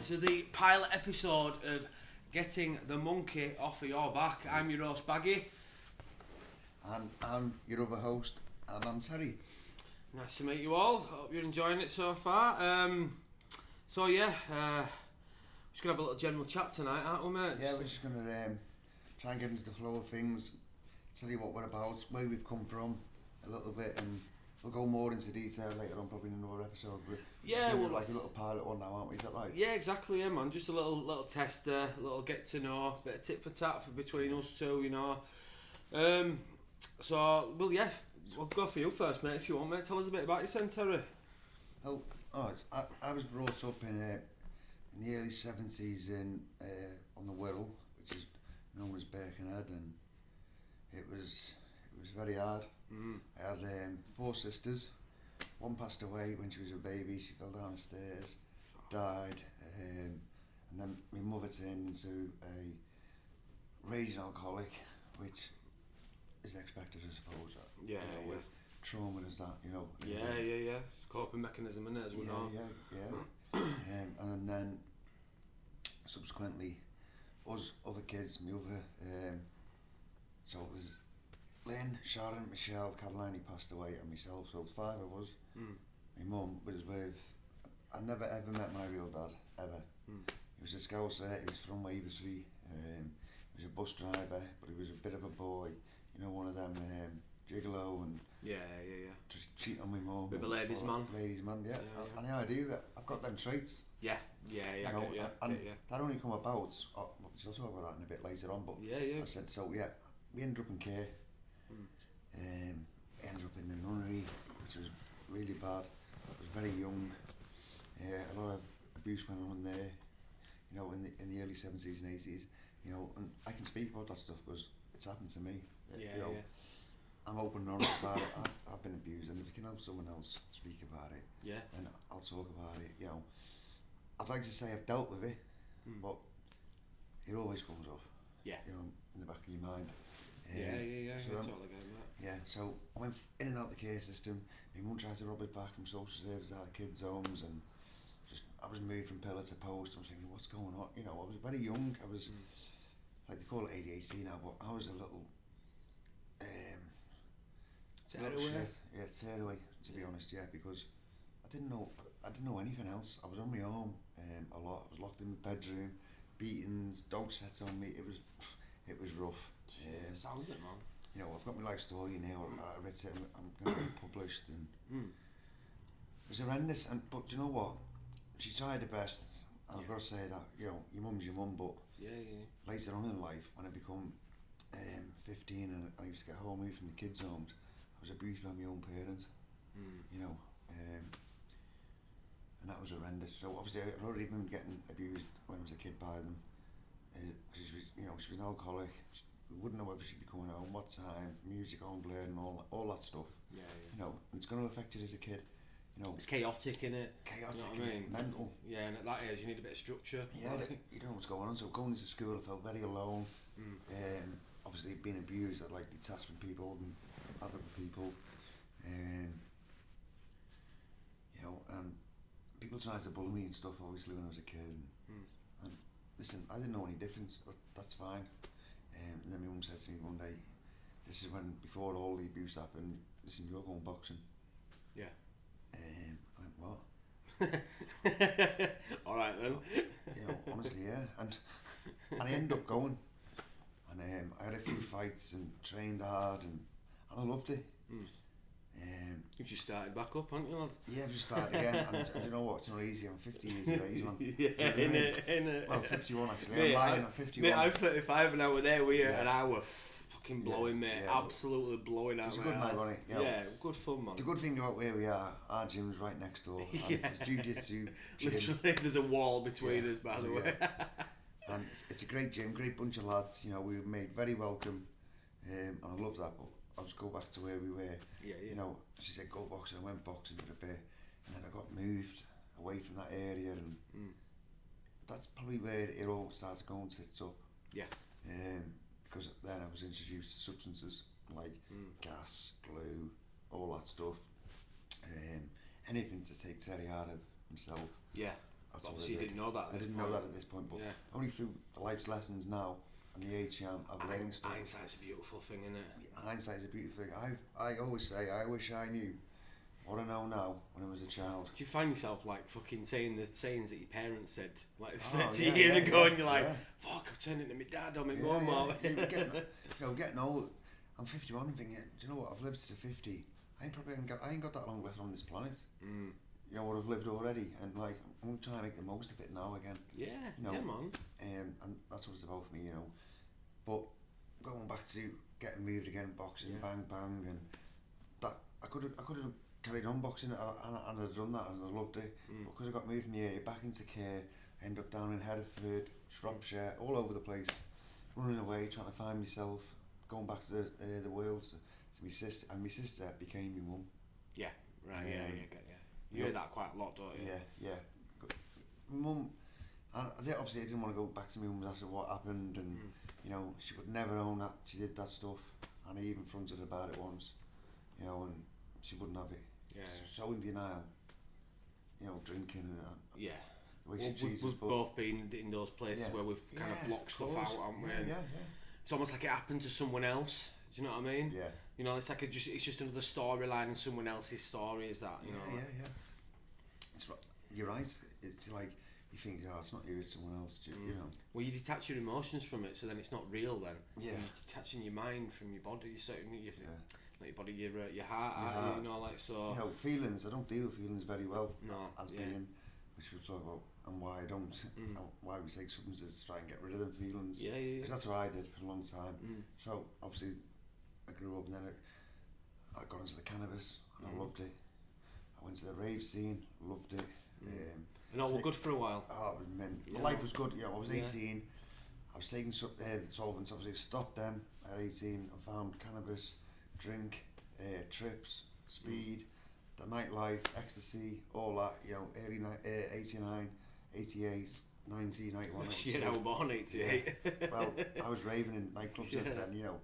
to the pilot episode of Getting the Monkey Off of Your Back. I'm your host, Baggy. And I'm your other host, and I'm Terry. Nice to meet you all. Hope you're enjoying it so far. Just going to have a little general chat tonight, aren't we, mate? Yeah, we're just going to try and get into the flow of things, tell you what we're about, where we've come from a little bit, and we'll go more into detail later on, probably in another episode. Yeah, well, like a little pilot one now, aren't we? Is that right? Yeah, exactly, yeah, man. Just a little tester, a little get to know, bit of tit for tat between us two, you know. We'll go for you first, mate, if you want, mate. Tell us a bit about yourself, Terry. Well, I was brought up in the early 70s on the Wirral, which is known as Birkenhead, and it was very hard. I had 4 sisters. One passed away when she was a baby. She fell down the stairs, died, and then my mother turned into a raging alcoholic, which is expected, I suppose. Yeah, with trauma as that, you know. Yeah. It's a coping mechanism, isn't it, as we know. Yeah. And then subsequently, us other kids, my other, so it was Lynn, Sharon, Michelle, Caroline passed away, and myself, so 5 of us. My mum was with, I never ever met my real dad, ever. He was a Scouser, he was from Waversley, he was a bus driver, but he was a bit of a boy, you know, one of them gigolo and just cheat on my mum. Bit of a ladies' man. Ladies' man, yeah. And I do, I've got them traits. Yeah, and that only come about, we'll talk about that in a bit later on, but I said, so yeah, we ended up in care. Ended up in the nunnery, which was really bad. I was very young. A lot of abuse went on there, you know, in the early 70s and 80s, you know, and I can speak about that stuff because it's happened to me. I'm open and honest about it. I've been abused, and if you can help someone else speak about it, then I'll talk about it. You know, I'd like to say I've dealt with it, but it always comes up. Yeah. You know, in the back of your mind. So so I went in and out the care system. My mum tried to rob it back from social services out of kids' homes, and I was moved from pillar to post. I was thinking, what's going on? You know, I was very young. I was like, they call it ADHD now, but I was a little tear away, to be honest, because I didn't know anything else. I was on my own a lot. I was locked in the bedroom, beatings, dog sets on me. It was rough. Sounds it, man. You know, I've got my life story now. I read it. I'm going to be published, and it was horrendous. But do you know what? She tried her best, and I've got to say that, you know, your mum's your mum. But later on in life, when I become 15 and I used to get home away from the kids' homes, I was abused by my own parents. You know, and that was horrendous. So obviously, I'd already been getting abused when I was a kid by them. Because she was an alcoholic. We wouldn't know whether she'd be coming home, what time, music on blaring, and all that stuff. You know, and it's going to affect you as a kid. You know, it's chaotic, innit? Chaotic, you know what I mean? Mental. Yeah, and at that age, you need a bit of structure. Yeah, you don't know what's going on. So going into school, I felt very alone. Obviously, being abused, I'd like detached from people and other people. You know, and people tried to bully me and stuff. Obviously, when I was a kid. And listen, I didn't know any difference. That's fine. And then my mum said to me one day, this is when, before all the abuse happened, listen, you're going boxing. Yeah. I went, what? Alright then. You know, honestly, yeah. And I ended up going. And I had a few fights and trained hard, and I loved it. You've just started back up, haven't you, lad? Yeah, I've just started again, and you know what, it's not easy. I'm 50 years of age, man. Well, 51 actually. Mate, I'm lying, I'm 51. Mate, I'm 35 and I was there with you, and I was fucking blowing, mate. Absolutely blowing out. It was a good night, wasn't it? Yeah, good fun, man. The good thing about where we are, our gym's right next door. And it's a jiu-jitsu gym. Literally, there's a wall between us, by the way. And it's a great gym, great bunch of lads. You know, we were made very welcome, and I love that. But I'll just go back to where we were. You know, she said go boxing. I went boxing for a bit, and then I got moved away from that area, and that's probably where it all starts going tits up. Because then I was introduced to substances like gas, glue, all that stuff. Anything to take Terry out of himself. That's Obviously, what you didn't know that. I didn't know that at this point, but Yeah. only through the life's lessons now and the age I've learned stuff. Hindsight's a beautiful thing, isn't it? Hindsight is a beautiful thing. I always say, I wish I knew what I know now when I was a child. Do you find yourself like fucking saying the sayings that your parents said like Oh, 30 yeah, years yeah, ago, yeah, and you're like, yeah. fuck, I've turned into my dad or my Yeah, mum. Or... getting old. I'm 51 and thinking, do you know what? I've lived to 50. I ain't got that long left on this planet. Mm. You know what I've lived already, and like I'm gonna try and make the most of it now again. Yeah, You know, yeah, man. And that's what it's about for me, you know. But going back to getting moved again, boxing, bang bang, and that I could have carried on boxing, and I'd done that, and I loved it. But because I got moved from the area back into care, ended up down in Hereford, Shropshire, all over the place, running away, trying to find myself, going back to the Wales to my sister, and my sister became my mum. Yeah, right. Yeah. You hear that quite a lot, don't you? Yeah. My mum, obviously I didn't want to go back to my mum's after what happened, and you know, she would never own that she did that stuff, and I even fronted her about it once, you know, and she wouldn't have it. Yeah. So in denial, you know, drinking and yeah. the way she treats us. We've both been in those places where we've kind of blocked stuff out, haven't we? Yeah. It's almost like it happened to someone else. Do you know what I mean? Yeah. You know, it's like it's just another storyline in someone else's story. Is that you know? Yeah. You're right. It's like you think, oh, it's not you, it's someone else. You know. Well, you detach your emotions from it, so then it's not real. Then Yeah. You're detaching your mind from your body. So not your body, your heart. Yeah. You know, like so. You know, feelings. I don't deal with feelings very well. No. As being, which we'll talk about, and why I don't. And why we take substances to try and get rid of them feelings. Yeah. Because that's what I did for a long time. So obviously, I grew up and then I got into the cannabis and I loved it. I went to the rave scene, loved it. And all were good for a while. Oh, it was mint. Yeah. My life was good. You know, I was 18. I was taking solvents. Obviously, stopped them at 18. I found cannabis, drink, trips, speed, the nightlife, ecstasy, all that. You know, early 89, 88, 90, 91. Shit, I was born 88. Yeah. Well, I was raving in nightclubs then. You know,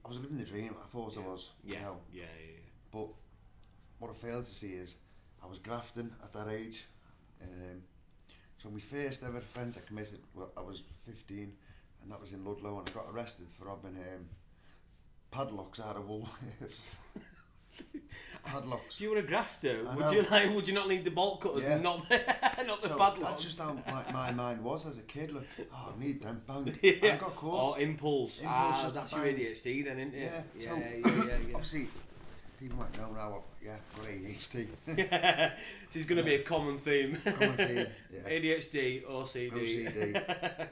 I was living the dream. I thought I was. Yeah. You know. Yeah. But what I failed to see is I was grafting at that age. So my first ever offence I committed, well, I was 15, and that was in Ludlow, and I got arrested for robbing padlocks out of Woolworths. Padlocks. If you were a grafter, I would you not need the bolt cutters and not not the so padlocks? That's just how my mind was as a kid. Like, oh, I need them, bang. Yeah. And I got caught. Or impulse. Just That's bang. your ADHD then, isn't it? Yeah. Obviously, people might know now. Got ADHD. This is going to be a common theme. Common theme. Yeah. ADHD, OCD.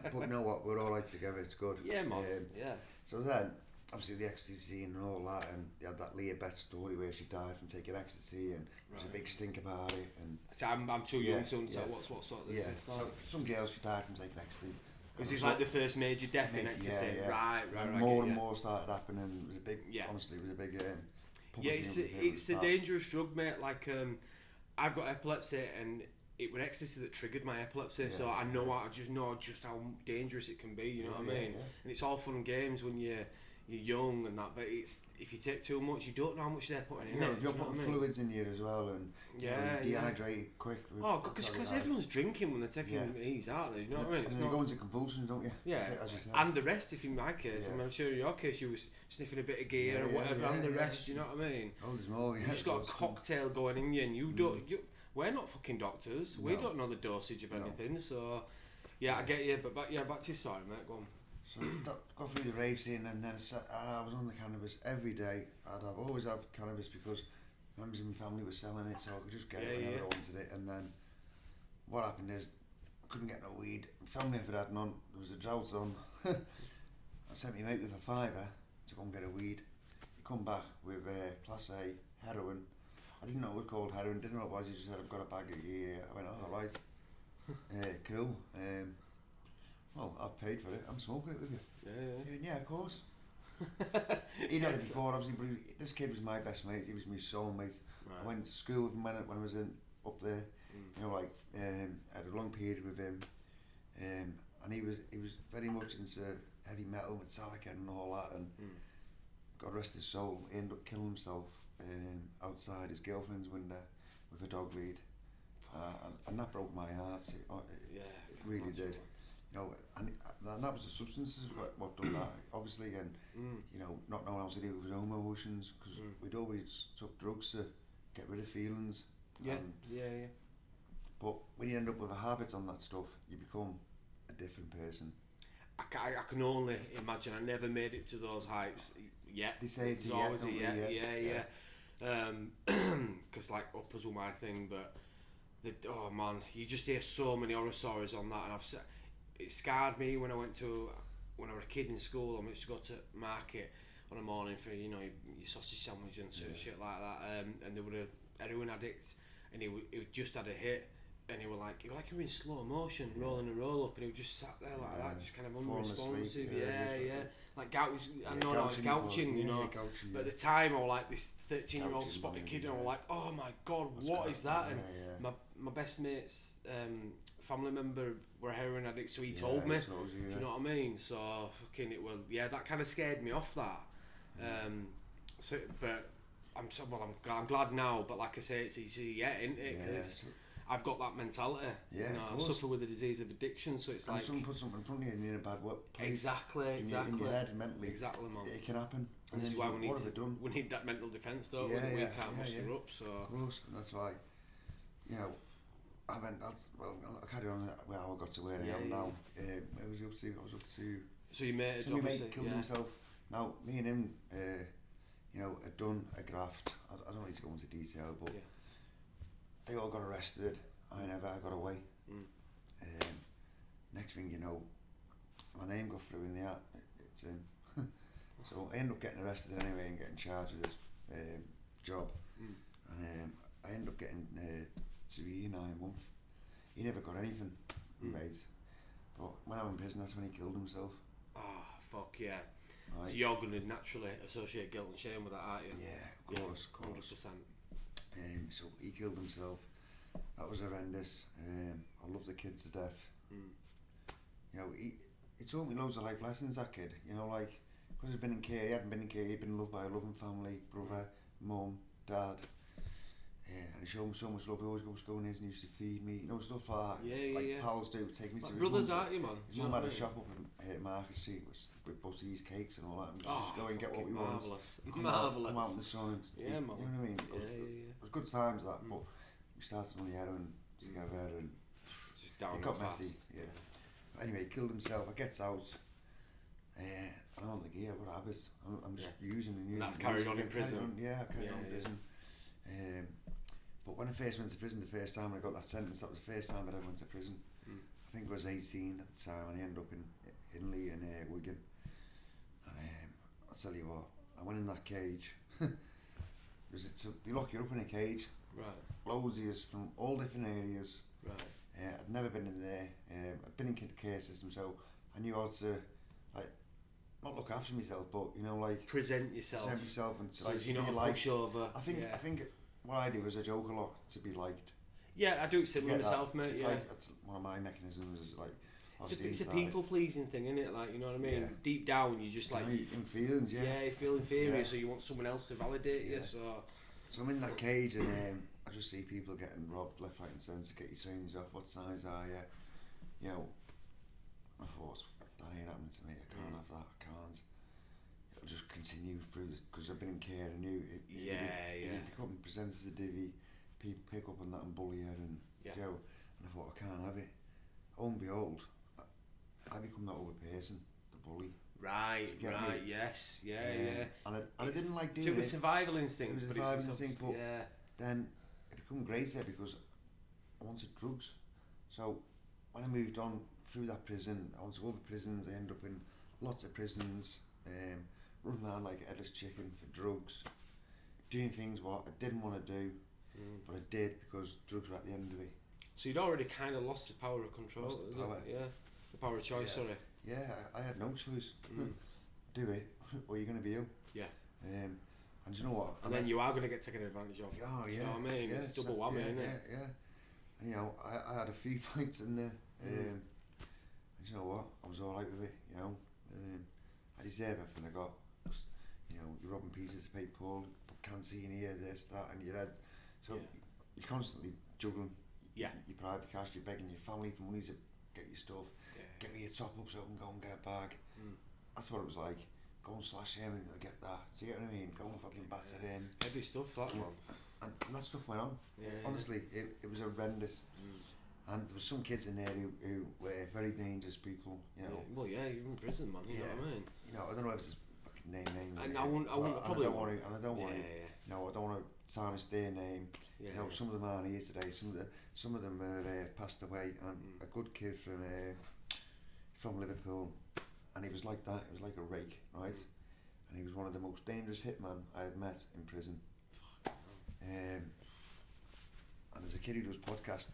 But you know what? We're all right together. It's good. Yeah, man. Yeah. So then, obviously, the ecstasy and all that, and they had that Leah Betts story where she died from taking ecstasy, and there was a big stink about it. And so I'm too young to understand what sort of this is. So some girl, she died from taking ecstasy. Was this like the first major death in ecstasy? Yeah. Right. And more and more started happening. It was a big. Honestly, it was a big. It's a dangerous drug, mate. Like I've got epilepsy, and it was ecstasy that triggered my epilepsy. So I just know how dangerous it can be. You know what I mean? And it's all fun and games when you're young and that, but it's if you take too much, you don't know how much they're putting in. You're putting fluids in you as well, and dehydrate quick. Because everyone's drinking when they're taking these out there. You know what I mean? And you go into convulsions, don't you? Yeah. And the rest, if in my case, I'm sure in your case, you was sniffing a bit of gear or whatever, and the rest. You know what I mean? Oh, there's more. You just got a cocktail going in you, and you don't. We're not fucking doctors. We don't know the dosage of anything. So, I get you. But back to your story, mate. Go on. So got through the rave scene, and then I was on the cannabis every day. I'd always have cannabis because members of my family were selling it, so I could just get it whenever I wanted it. And then what happened is I couldn't get no weed. My family never had none. There was a drought on. I sent my mate with a fiver to go and get a weed. He come back with Class A heroin. I didn't know it was called heroin. Didn't know what it was. He just said, "I've got a bag of here." I went, "Oh, right, cool." Well, I've paid for it. I'm smoking it with you. Yeah, of course. He'd had it before, obviously, but this kid was my best mate. He was my soulmate. Right. I went to school with him when I was up there. You know, I had a long period with him, and he was very much into heavy metal, Metallica, and all that. And God rest his soul, he ended up killing himself outside his girlfriend's window with a dog lead. and that broke my heart. It really did. You know, and that was the substances what done that. Obviously, and you know, not knowing how to deal with his own emotions, because we'd always took drugs to get rid of feelings. Yeah, But when you end up with a habit on that stuff, you become a different person. I can only imagine. I never made it to those heights yet. They say it's always yeah. Because like uppers were my thing, but oh man, you just hear so many horror stories on that, and it scarred me when I was a kid in school. I used to go to market on a morning for your sausage sandwich and shit like that, and there were a heroin addict, and he just had a hit. And he was like in slow motion, rolling a roll up, and he was just sat there like that, just kind of unresponsive. Like it's gouching, you know. But at the time, I was like this 13-year-old spotted kid, and I was like, oh my god, what is that? And my best mate's family member were a heroin addict, so he told me. Do you know what I mean? So fucking that kind of scared me off that. But I'm glad now. But like I say, it's easy, isn't it? Cause I've got that mentality. Yeah, I suffer with the disease of addiction, so it's like someone puts something in front of you and you're in a bad place. Exactly. In your head, mentally. Exactly, man. It can happen. And this is why we need that mental defence, though. We can't muster up. So. Of course, and that's why. You know, I'll carry on where I got to where I am now. I was up to. So your mate killed himself. Now, me and him, had done a graft. I don't need to go into detail, but. They all got arrested. I got away. Next thing you know, my name got through in the act. It's him. So I ended up getting arrested anyway and getting charged with this job. And I ended up getting 2 years, 9 months. He never got anything, right? But when I was in prison, that's when he killed himself. Oh, fuck yeah. Right. So you're going to naturally associate guilt and shame with that, aren't you? Yeah, of course. 100%. So he killed himself. That was horrendous. I love the kids to death. You know, he taught me loads of life lessons, that kid. You know, like, because he'd been in care, he hadn't been in care, he'd been loved by a loving family, brother, mum, dad. And he showed me so much love. He always goes going in and he used to feed me, you know, stuff like that. Pals do, take me to his brothers, aren't you, man? His mum had a shop up in Market Street with Butties, cakes and all that, and just go and get what we want. Come out in the sun and man. You know what I mean? It was good times, that, but we started on the heroin together and just down it got messy. Yeah. But anyway, he killed himself. I gets out. I don't think he ever habits. I'm just using and using. And that's carried on in prison. I carried on in prison. But when I first went to prison, the first time I got that sentence, that was the first time I ever went to prison. I think I was 18 at the time, and I ended up in Hindley and Wigan. And I'll tell you what, I went in that cage. They lock you up in a cage. Right. Loads of us from all different areas. Right. I'd never been in there. I'd been in the care system, so I knew how to, like, not look after myself, but present yourself. Present myself and so you're not a pushover. I think what I do is I joke a lot to be liked. Yeah, I do it similar myself, mate. It's like that's one of my mechanisms. Is like it's a people pleasing thing, isn't it? Like, you know what I mean? Yeah. Deep down, you just like in feelings. Yeah, you feel inferior, so you want someone else to validate you. So I'm in that cage and I just see people getting robbed left, right, and centre. Get your swings off. What size are you? You know, I thought that ain't happening to me. I can't have that. I can't. It'll just continue through this because I've been in care and you become presenters a divvy. People pick up on that and bully you and and I thought I can't have it. Oh and behold, I become that other person, the bully. Right, yes, yeah. And I didn't like doing it. So it was survival instinct. It was survival instinct, but then it became greater because I wanted drugs. So when I moved on through that prison, I went to other prisons. I ended up in lots of prisons, running around like a headless chicken for drugs, doing things what I didn't want to do, but I did because drugs were at the end of it. So you'd already kind of lost the power of control. The power of choice. Sorry. Yeah, I had no choice. Do it, or you're going to be ill. Yeah. And you know what? And then you are going to get taken advantage of. Oh yeah. You know what I mean? Yeah, it's double whammy, isn't it? Yeah. And you know, I had a few fights in there. And you know what? I was alright with it. You know, I deserve everything I got. You know, you're robbing pieces of paper, put canteen here, this, that, and your head. So you're constantly juggling. your private cash, you're begging your family for money to get your stuff, get me your top up so I can go and get a bag. That's what it was like. Go and slash him and get that. Do you get what I mean? Go and fucking batter in. Heavy stuff, that one. And that stuff went on. Honestly, it was horrendous. And there was some kids in there who were very dangerous people, you know. Well, you're in prison, man, you know what I mean? You know, I don't know if it's fucking name. And I don't want to, you know, I don't want to tarnish their name. You know, some of them aren't here today. Some of them are passed away. And a good kid from Liverpool, and he was like that. He was like a rake, right? And he was one of the most dangerous hitmen I had met in prison. And as a kid who does podcasts,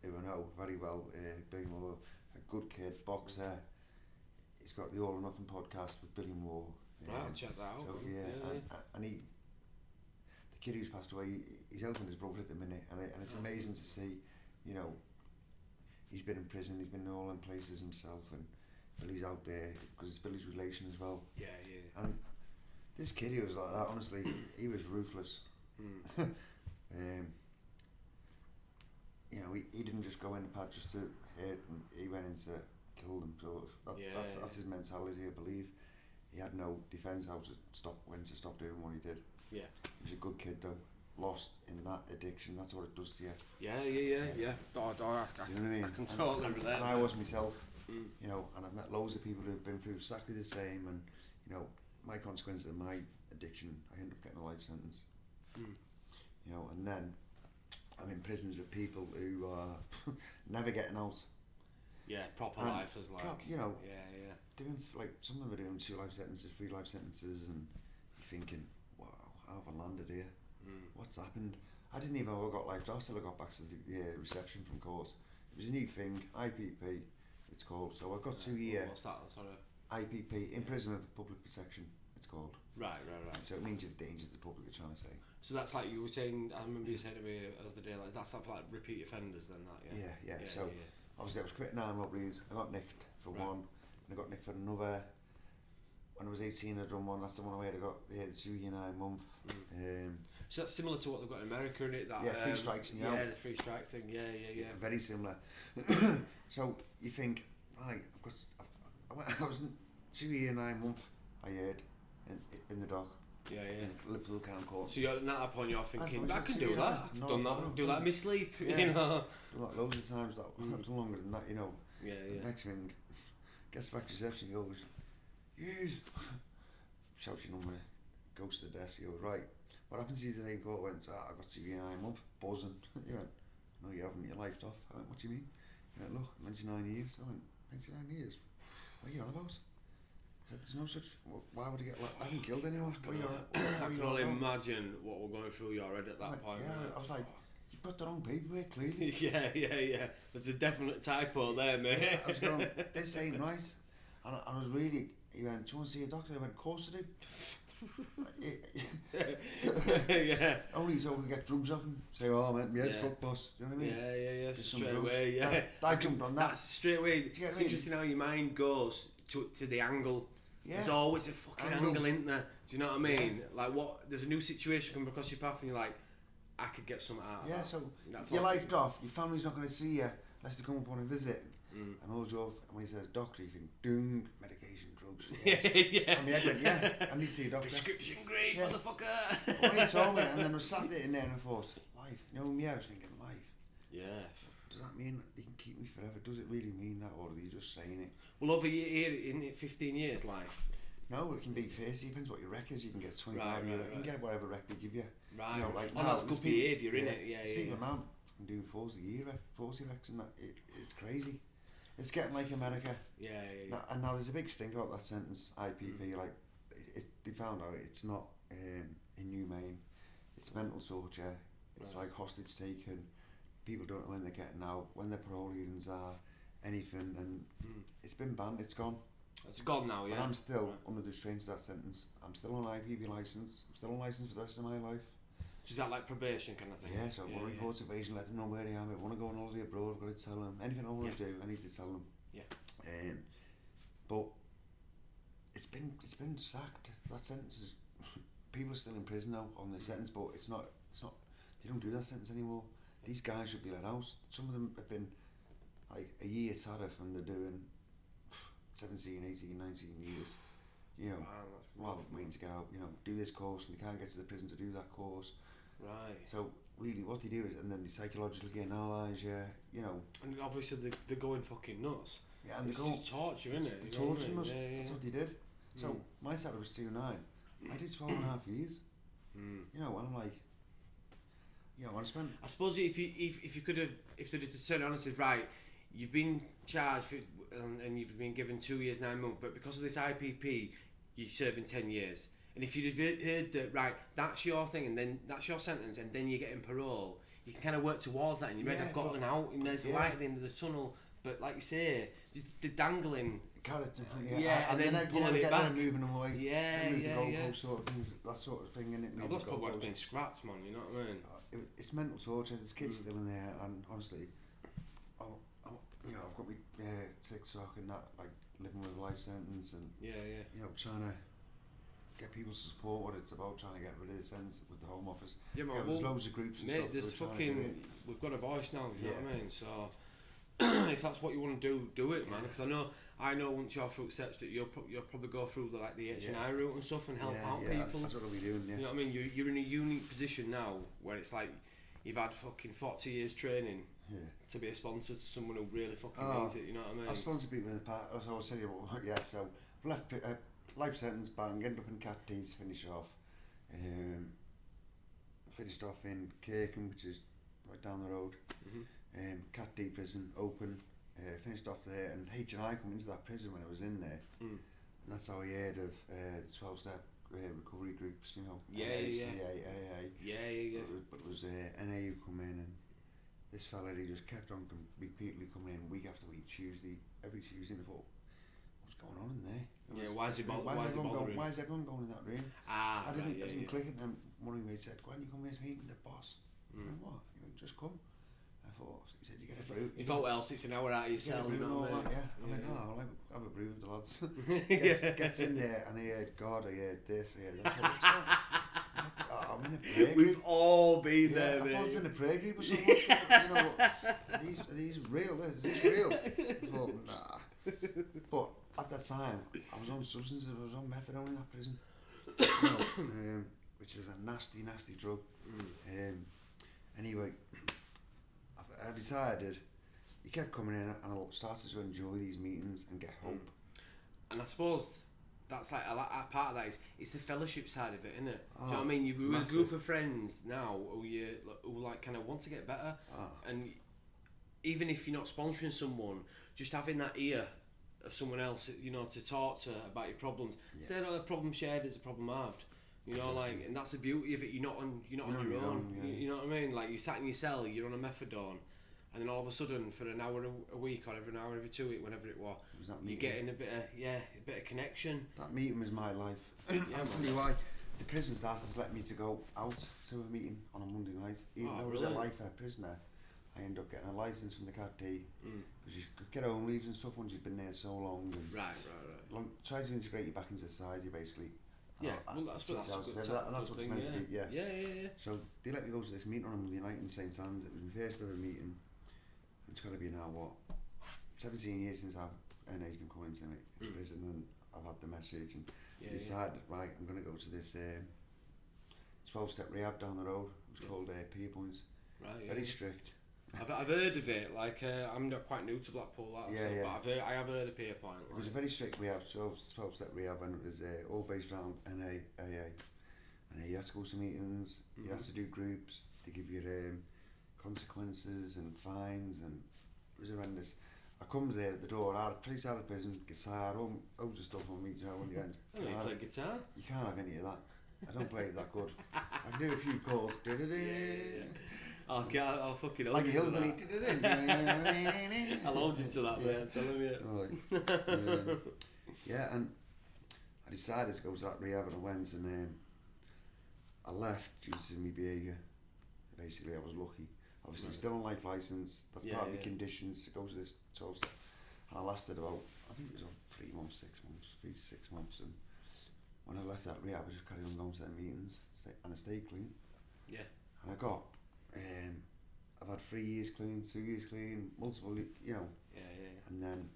who I know very well, Billy Moore, a good kid, boxer. He's got the All or Nothing podcast with Billy Moore. Right, I'll check that out. So, and he, the kid who's passed away, he's helping his brother at the minute, and it's amazing to see, you know, he's been in prison, he's been in all them places himself, and Billy's out there, because it's Billy's relation as well. Yeah. And this kid, he was like that, honestly, he was ruthless. You know, he didn't just go in the pad just to hit, and he went in to kill them. So that's his mentality, I believe. He had no defence when to stop doing what he did. Yeah. He was a good kid though, lost in that addiction. That's what it does to you. Yeah. You know what I mean? I can totally relate. And I was myself, you know, and I've met loads of people who've been through exactly the same. And you know, my consequences of my addiction, I ended up getting a life sentence. You know, and then I'm in prisons with people who are never getting out. Yeah, proper life as like. You know. Yeah. Doing like some of them are doing 2 life sentences, 3 life sentences, and you're thinking, wow, how have I landed here? What's happened? I didn't even know I got life off till I got back to the reception from court. It was a new thing, IPP, it's called. So I got 2 year. What's that? Sorry. IPP, imprisonment for public protection. It's called. Right. So it means you've endangered the public. You're trying to say. So that's like you were saying. I remember you saying to me as the day, like that's something like repeat offenders, then that. Yeah. So obviously I was committing 9 robberies. I got nicked for one, and I got nicked for another. When I was 18, I done one. That's the one where I got the 2 year 9 month. So that's similar to what they've got in America, isn't it? That, 3 strikes and you're out. Yeah, the 3 strike thing. Yeah. Very similar. So you think, right? I was in 2 year 9 month. I heard in the dock. Yeah. In Liverpool Crown Court. So you're at that point, you're thinking, I can do that. I've done that. Do that in my sleep. Yeah. You know. Done that loads of times. I've done longer than that. You know. Yeah. The next thing, gets back to reception. He goes, yes. Shouts your number. Goes to the desk. He goes, right. What happened to you today? I went, I got to 9 month. Buzzing. He went, no, you haven't. Your life's off. I went, what do you mean? He went, look, 99 years. I went, 99 years. What are you on about? I said, there's no such. Why would I get? I haven't killed anyone. I can only imagine what we're going through your head at that point. Yeah, right? I was like, you've got the wrong paperwork, clearly. yeah. There's a definite typo there, mate. Yeah, I was going, this ain't right. And I was really. He went, do you want to see a doctor? I went, of course I do. Yeah. Only so we could get drugs off him. Say, oh man, yes, fuck boss. Do you know what I mean? Yeah. Straight away, yeah. I jumped on that. That's straight away. It's interesting how your mind goes to the angle. Yeah. There's always a fucking angle in there. Do you know what I mean? Yeah. Like what? There's a new situation coming across your path, and you're like, I could get something out of that. Yeah. So you're lifed off. Your family's not going to see you unless they come up on a visit. And all you when he says doctor, you think, doom, medication, drugs. Yeah. And my head went, yeah, I need to see a doctor. Prescription grade, motherfucker. When he told me, and then I was sat there in there and I thought, life. You know, me, I was thinking, life. Yeah. Does that mean he can keep me forever? Does it really mean that, or are you just saying it? Well, over here, in 15 years, life. No, it can be 30, depends what your rec is. You can get 25 years. You can get whatever rec they give you. Right. You know, like now, that's good behaviour, isn't it? Yeah. People now can do 40 recs and that. It's crazy. It's getting like America. Yeah. And now there's a big stink about that sentence, IPP. Like, they found out it's not inhumane. It's mental torture. It's like hostage taking. People don't know when they're getting out, when their parole hearings are, anything, and it's been banned. It's gone. It's gone now, yeah. But I'm still under the strains of that sentence. I'm still on IPP license. I'm still on license for the rest of my life. So is that like probation kind of thing? Yeah, so I want to report to probation, let them know where I am. I want to go on holiday abroad, I've got to tell them. Anything I want to do, I need to tell them. Yeah. But it's been sacked. That sentence is, people are still in prison now on the sentence, but it's not. They don't do that sentence anymore. These guys should be let out. Some of them have been like a year tariff and they're doing 17, 18, 19 years. You know, rather than waiting to get out, you know, do this course and they can't get to the prison to do that course. Right. So really what they do is, and then they psychologically analyse you know. And obviously they're going fucking nuts. Yeah, and it's just torture, isn't it? Torturing us. That's what they did. So my salary was 2.9. I did 12.5 years. You know, and I'm like, you know, I suppose if you could have, if they'd have turned around and said, right, you've been charged for, and you've been given 2 years 9 months, but because of this IPP, you're serving 10 years. And if you'd have heard that, right, that's your thing, and then that's your sentence, and then you're getting parole, you can kind of work towards that, and you're ready, I've gotten out, and there's light at the end of the tunnel. But like you say, they're dangling carrots in front, and then pulling it back, moving them away, the goalpost sort of things, that sort of thing, innit? That's probably what's been scrapped, man. You know what I mean? It's mental torture. There's kids still in there, and honestly, you know, I've got my TikTok and that, like living with a life sentence, and you know, trying to get people to support what it's about, trying to get rid of the sentence with the Home Office. Yeah, man. There's loads of groups and stuff. There's fucking. We've got a voice now. You know what I mean? So. If that's what you want to do it, man. Because I know once you're through steps that you'll probably go through the HNI route and stuff and help out people. That's what I'll be doing. Yeah. You know what I mean? You're in a unique position now where it's like you've had fucking 40 years training to be a sponsor to someone who really fucking needs it. You know what I mean? I've sponsored people in the past. I was telling you about So I've left life sentence, bang, ended up in Cat D to finish off. Finished off in Kirkham, which is right down the road. Cat D prison open, finished off there, and HNI come into that prison when I was in there, and that's how I heard of the 12-step recovery groups, you know, AA. But it was NA who come in, and this fella, he just kept on repeatedly coming in week after week, every Tuesday, and I thought, what's going on in there? Why is everyone going in that room? I didn't click it, and then one of my mates said, why don't you come in this meeting with the boss? And what? You know, just come. He said, you get a brew. If all else, it's an hour out of your cell, you know what I mean? I went, I'll have a brew with the lads. Gets in there, and I heard God, I heard this, I heard that. I'm in a prayer group. We've all been there, mate. I thought I was in a prayer group or something. You know, are these real? Is this real? I thought, nah. But at that time, I was on substances, I was on methadone in that prison. You know, which is a nasty, nasty drug. Anyway, I decided, he kept coming in, and I started to enjoy these meetings and get hope. And I suppose that's like a part of that is it's the fellowship side of it, isn't it? Do you know what I mean? You're with a group of friends now who like kind of want to get better, and even if you're not sponsoring someone, just having that ear of someone else, you know, to talk to about your problems. Instead of a problem shared, it's a problem halved. You know, like, and that's the beauty of it. You're not on your own. You know what I mean? Like, you sat in your cell, you're on a methadone, and then all of a sudden, for an hour a week or every hour every 2 weeks, whenever it was, you're getting a bit of connection. That meeting was my life. I'll tell you why. The prison staff has let me to go out to a meeting on a Monday night. Even though I was a life prisoner, I ended up getting a licence from the Cat D, because you could get home leaves and stuff once you've been there so long. And right. Try to integrate you back into society, basically. Yeah, well, that's what it's meant to be. Yeah. So they let me go to this meeting on a Monday night in St Anne's. It was my first ever meeting. It's got to be now 17 years since NA's been coming to me in prison, and I've had the message, and decided, right, I'm going to go to this 12-step rehab down the road. It was called Peer Points. Right. Very strict. I've heard of it. Like I'm not quite new to Blackpool, but I have heard of Peer Point. It was a very strict rehab, 12-step rehab, and it was all based around NA, AA. And you have to go to meetings, you have to do groups, they give you consequences and fines, and it was horrendous. I comes there at the door, I had a police out of prison, guitar, all the stuff on me, you know, when you get you play guitar? You can't have any of that. I don't play it that good. I can do a few chords. I'll fucking hold like you a hillbilly. I'll hold you to that, mate. I'm telling you. Right. Yeah, and I decided to go to that rehab, and I went, and I left due to my behaviour. Basically, I was lucky. Obviously, still on life licence. That's part of the conditions to go to this 12-step. And I lasted about, I think it was 3 months, 6 months, 3 to 6 months. And when I left that rehab, I just carried on going to their meetings, and I stayed clean. Yeah. And I got I've had 3 years clean, 2 years clean, multiple, you know. Yeah. And then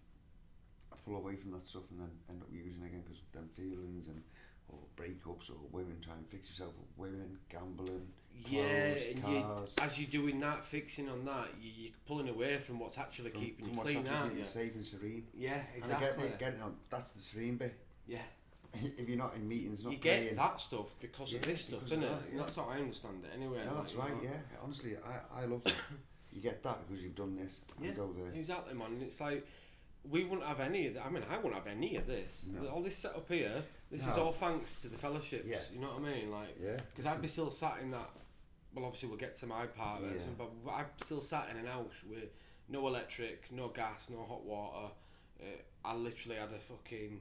I pull away from that stuff and then end up using again because them feelings and or breakups or women trying to fix yourself, or women gambling, clothes, and cars. as you're doing that, fixing on that, you're pulling away from what's actually keeping you clean, aren't you? Safe and serene. Yeah, exactly. And I get it on, that's the serene bit. Yeah. If you're not in meetings, not you praying, get that stuff because of this stuff, isn't it? That's how I understand it anyway. No, that's right, yeah. Honestly, I love that. You get that because you've done this and go there. Exactly, man. And it's like, we wouldn't have any of that. I mean, I wouldn't have any of this. No. All this setup here, this is all thanks to the fellowships. Yeah. You know what I mean? Like, because I'd be still sat in that. Well, obviously we'll get to my part, but I'm still sat in an house with no electric, no gas, no hot water. I literally had a fucking.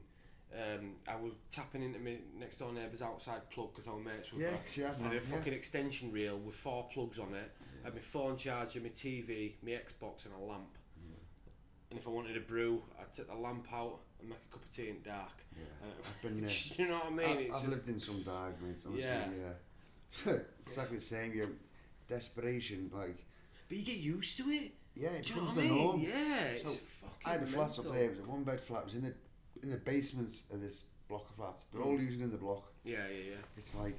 I was tapping into my next door neighbour's outside plug because our mates were I had a fucking extension reel with 4 plugs on it. I had my phone charger, my TV, my Xbox and a lamp. And if I wanted a brew, I'd take the lamp out and make a cup of tea in dark. I've been there. You know what I mean? I've lived in some dark, mate, honestly, it's exactly the same, desperation, like... But you get used to it. Yeah, it becomes the norm. Yeah, it's fucking I had a flat mental. up there, it was a 1-bed flat, it was in the basement of this block of flats. They're all using in the block. Yeah. It's like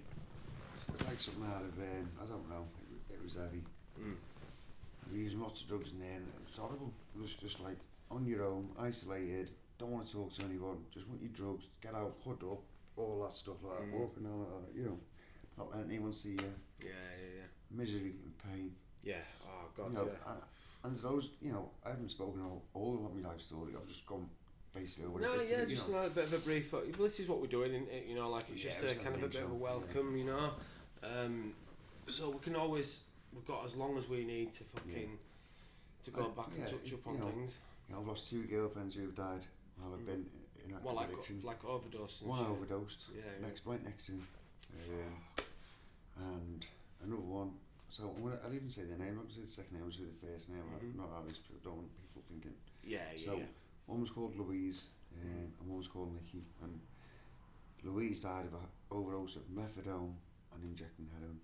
something out of, I don't know, it was heavy. We were using lots of drugs in there and it was horrible. It was just like, on your own, isolated, don't want to talk to anyone, just want your drugs, get out, hood up, all that stuff like that, walking all that, you know, not letting anyone see you. Yeah. Misery and pain. Yeah, oh God, you know, and those, you know, I haven't spoken all of my life story, I've just gone basically over just a bit of a brief, well, this is what we're doing, and you know, like it's just a kind of a bit of a welcome, you know, so we can always, we've got as long as we need to fucking, to go back and touch up on things. You know, I've lost 2 girlfriends who've died while I've been in active addiction. Like overdose and One shit. overdosed, right next to me, and another one. So I'll even say the name. I'm going to say the second name. I'll say the first name. Not obvious, but I don't want people thinking. So one was called Louise, and one was called Nikki. And Louise died of an overdose of methadone and injecting heroin.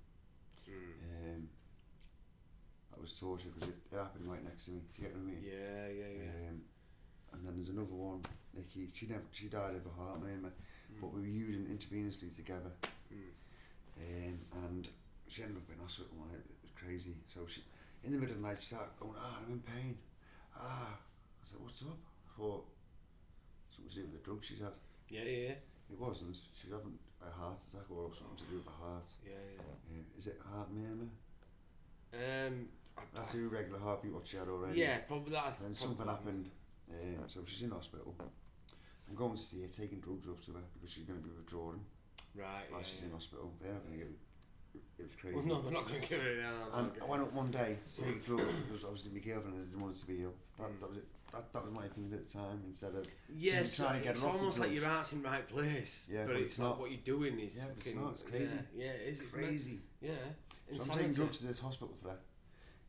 That was torture because it happened right next to me. Do you get what I mean? Yeah. And then there's another one, Nikki. She died of a heart murmur, but we were using intravenously together. And she ended up in hospital. Like, it was crazy. So she, in the middle of the night, she started going, I'm in pain. I said, what's up? I thought something to do with the drugs she'd had. Yeah. It wasn't. She was having a heart attack or something to do with her heart. Yeah. Is it heart murmur? That's the irregular heartbeat what she had already. Yeah, probably that. Then something happened. So she's in hospital. I'm going to see her, taking drugs up to her because she's going to be withdrawing. Right. While she's in hospital. They're not going to give it. It was crazy. Well, no, they're not going to give it. And I went up one day to take drugs because obviously my girlfriend didn't want it to be ill. That was it. That was my thing at the time. Instead of trying to get it's her off almost the like your heart's in the right place. Yeah, but it's not. What you're doing is fucking, it's crazy. Yeah, it is. It's crazy. So I'm taking drugs to this hospital for her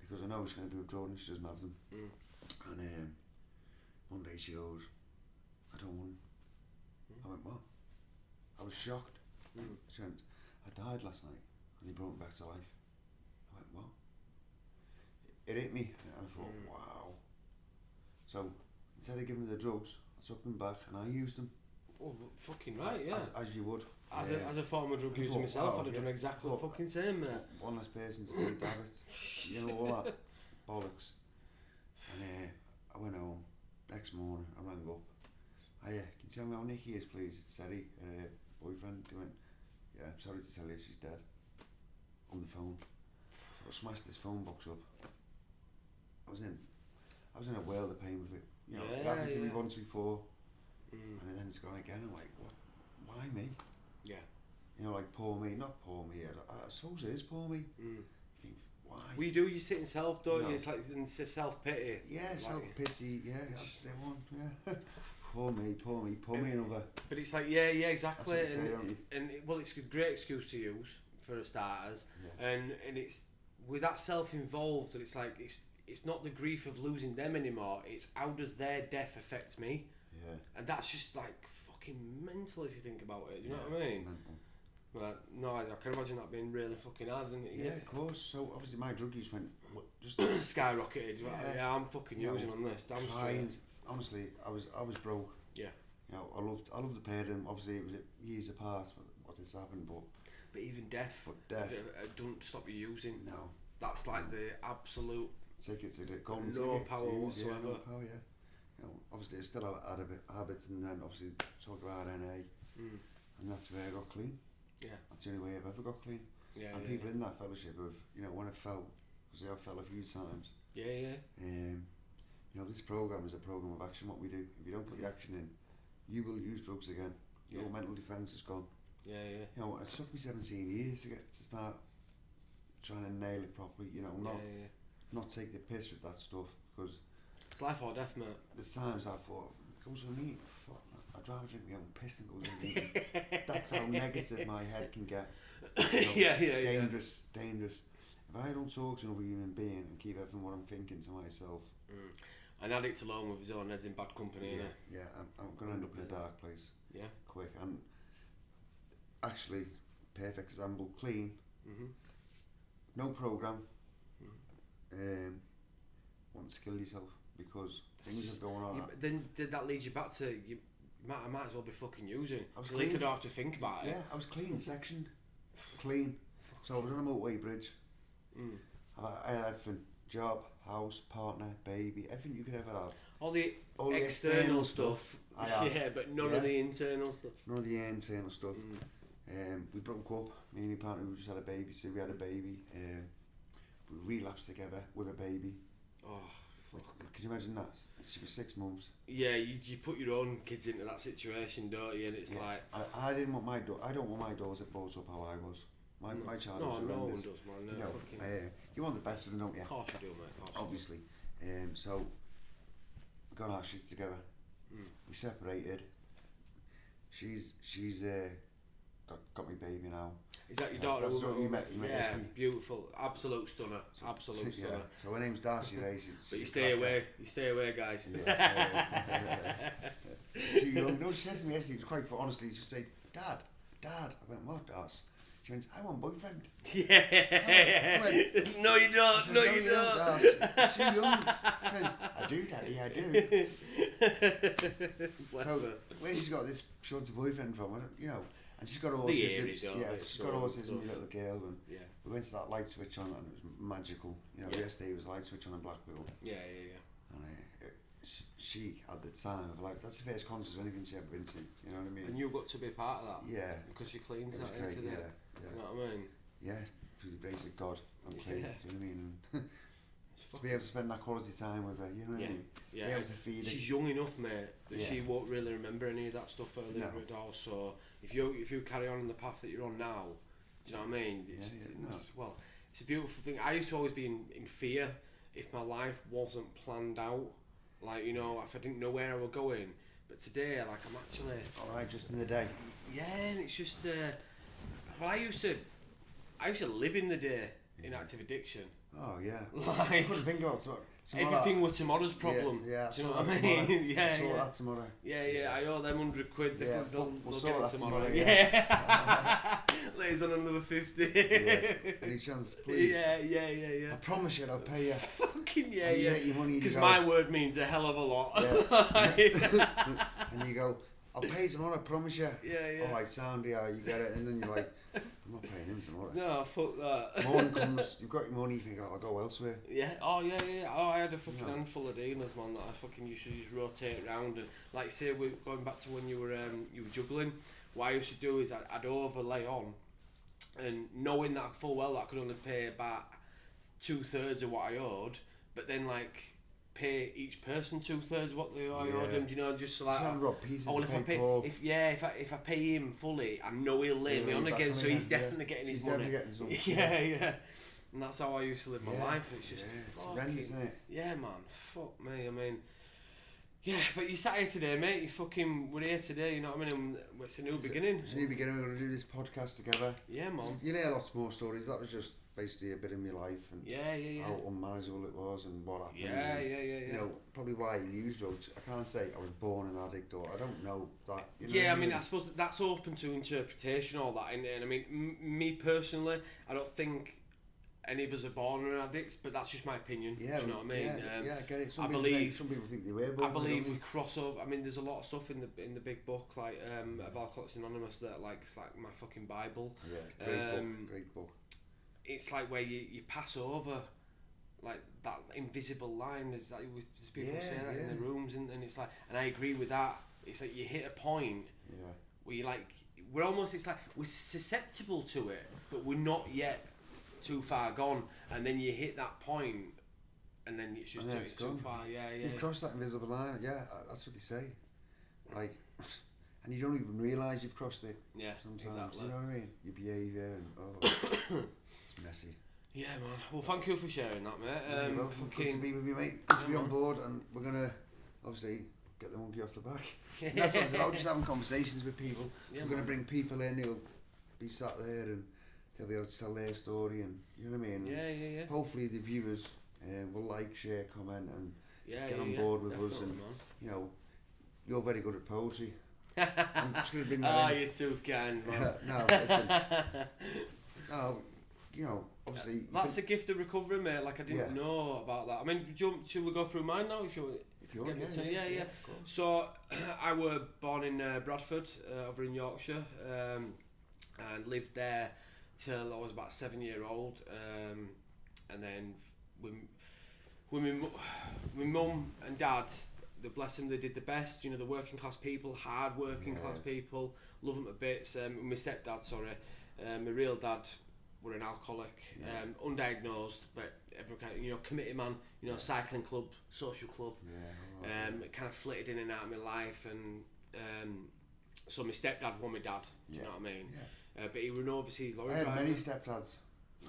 because I know she's going to be withdrawing if she doesn't have them. And one day she goes, I don't want them. I went, what? I was shocked. She went, I died last night and they brought me back to life. I went, what? It hit me and I thought, wow. So instead of giving me the drugs, I took them back and I used them. Oh, fucking right, yeah. As you would. As a former drug user myself, I'd have done exactly the fucking same, mate. One less person to feed habits, you know, all that bollocks. And I went home. Next morning, I rang up. Can you tell me how Nikki is, please? It's Seri, her boyfriend. He went, yeah, I'm sorry to tell you, she's dead. On the phone. So I smashed this phone box up. I was in a world of pain with it. You know, it happened to me once before, and then it's gone again. I'm like, what? Why me? Yeah. You know, like poor me, not poor me. I suppose it is poor me. You think, why? Well, you do. You sit in self, don't you? It's like self pity. Yeah, like, self pity. Yeah, that's the one. Yeah. Poor me, another. But it's like, yeah, exactly. That's what you say, and well, it's a great excuse to use for starters, and it's with that self-involved that it's like it's not the grief of losing them anymore. It's how does their death affect me? Yeah. And that's just like fucking mental if you think about it. You know what I mean? Mental. But No, I can imagine that being really fucking hard, isn't it? Yeah, of course. So obviously my drug use went just skyrocketed. Yeah, I'm fucking using on this. Damn straight. Honestly, I was broke. Yeah. You know, I loved the pair of them. Obviously, it was years apart what this happened, but even death. Don't stop you using. No. That's like the absolute ticket to the golden no ticket. Power whatsoever. Yeah, no power. Yeah. You know, obviously, I still had a bit habits, and then obviously talked about NA, and that's where I got clean. Yeah. That's the only way I've ever got clean. Yeah. And people in that fellowship have, you know, when I fell, because I fell a few times. Yeah. You know, this program is a program of action. What we do, if you don't put the action in, you will use drugs again. Your mental defence is gone. Yeah. You know, it took me 17 years to start trying to nail it properly. You know, not take the piss with that stuff, because it's life or death, mate. There's times I thought, goes with me. Fuck, I'd rather drink my own piss than goes with me. That's how negative my head can get. You know, dangerous. If I don't talk to another human being and keep everything what I'm thinking to myself. An addict alone with his own head's in bad company. Yeah, I'm going to end up in a dark place. Yeah. Quick. And actually, perfect example, clean. No program. Want to kill yourself because things are going on. Yeah, but then did that lead you back to you? I might as well be fucking using. At least I don't have to think about it. Yeah, I was clean, sectioned, clean. So I was on a motorway bridge. I had everything: job, house, partner, baby, everything you could ever have. All the external stuff. Yeah, but none of the internal stuff. None of the internal stuff. We broke up. Me and my partner, we just had a baby, so we had a baby. We relapsed together with a baby. Oh, fuck. Could you imagine that? She was 6 months. Yeah, you put your own kids into that situation, don't you? And it's like... I didn't want I don't want my daughters brought up how I was. My child was horrendous. No one does, man. You know, you want the best for them, don't you? Of course you do, mate. Obviously. So, we got our shit together. We separated. She's got me baby now. Is that your daughter? That's what you met yesterday. Beautiful, absolute stunner, absolute stunner. So her name's Darcy Ray. But you stay away, guys. She's too young. No, she said to me yesterday, it was quite honestly, she said, Dad. I went, what, Darcy? She went, I want a boyfriend. Yeah. I went, no, you don't. Said, no, you don't. Darcy. She's too young. She went, I do, Daddy, I do. So where she's got this, she wants a boyfriend from, you know. And she's got autism. She's got autism, your little girl. And we went to that light switch on, and it was magical. You know, yesterday was a light switch on in Blackpool. Yeah. And she had the time of like, that's the first concert or anything she ever been to. You know what I mean? And you got to be part of that. Yeah. Because she cleans that great, into it. You know what I mean? Yeah, through the grace of God, I'm clean. Do you know what I mean? And to be able to spend that quality time with her, you know what I mean? Yeah. Be able to feed her. She's young enough, mate, that she won't really remember any of that stuff earlier at all. So if you carry on the path that you're on now, do you know what I mean? Well, it's a beautiful thing. I used to always be in fear if my life wasn't planned out. Like, you know, if I didn't know where I was going. But today, like, I'm actually... Alright, just in the day. Yeah, and it's just... well, I used to live in the day in active addiction. Oh, yeah. Like... I couldn't think about everything was tomorrow's problem. Yeah, do you know what I mean? I saw that tomorrow. Yeah, I owe them £100. They'll get it tomorrow. Yeah. Lays on another 50. Any chance, please? Yeah. I promise you, I'll pay you. Fucking yeah. You get your money. Because my word means a hell of a lot. Yeah. And you go, I'll pay tomorrow, I promise you. Yeah. Alright, sound, you get it, and then you're like, I'm not paying him tomorrow. No, fuck that. Morning comes, you've got your money, you think, I'll go elsewhere. Yeah, oh I had a fucking handful of dealers, man, that I fucking used to just rotate around, and like say, we're going back to when you were juggling, what I used to do is I'd overlay on, and knowing that full well that I could only pay about 2/3 of what I owed, but then like pay each person 2/3 of what they owed them, you know, just so like if I pay him fully, I know he'll lay me on again, so he's definitely getting his money. Yeah. And that's how I used to live my life. It's just it's horrendous, isn't it? Yeah, man. Fuck me. I mean, Yeah, but you sat here today, mate. We're here today. You know what I mean? And it's a new beginning. It's a new beginning. We're going to do this podcast together. Yeah, man. You hear lots more stories. That was just basically a bit of my life and how unmanageable it was and what happened. Yeah. You know, probably why I used drugs. I can't say I was born an addict or I don't know that. You know yeah, I mean, I suppose that's open to interpretation, all that. And I mean, me personally, I don't think any of us are born addicts, but that's just my opinion. Yeah, do you know what I mean? Yeah, I get it. I believe some people think they were born. I believe we cross over. I mean, there's a lot of stuff in the big book, like of Alcoholics Anonymous, that like it's like my fucking Bible. Yeah, great book. It's like where you pass over like that invisible line. There's like there's people say that in the rooms, and it's like, and I agree with that. It's like you hit a point where you like we're almost, it's like we're susceptible to it, but we're not yet too far gone, and then you hit that point and then it's just too far. You've crossed that invisible line. That's what they say, like, and you don't even realise you've crossed it sometimes. Exactly. You know what I mean? Your behaviour and it's messy. Yeah, man. Well, thank you for sharing that, mate. Good to be with you, mate. Good to be on board, and we're gonna obviously get the monkey off the back. And that's what it's about, just having conversations with people. We're gonna bring people in who'll be sat there and they'll be able to tell their story, and you know what I mean. Yeah. Hopefully the viewers will like, share, comment, and get on board with us. And man. You know, you're very good at poetry. I'm just gonna bring that in. You're too kind, man. No, listen. No, you know, obviously. That's a gift of recovery, mate. Like I didn't know about that. I mean, should we go through mine now? If you want, yeah. So, I were born in Bradford, over in Yorkshire, and lived there till I was about 7-year-old, and then with my mum and dad, bless them, they did the best. You know, the working class people, hard working class people, love them to bits. My stepdad, my real dad, were an alcoholic, undiagnosed, but every kind of, you know, committee man, you know, cycling club, social club, kind of flitted in and out of my life, and so my stepdad won my dad. Do you know what I mean? But he was an overseas lorry driver. I had many stepdads.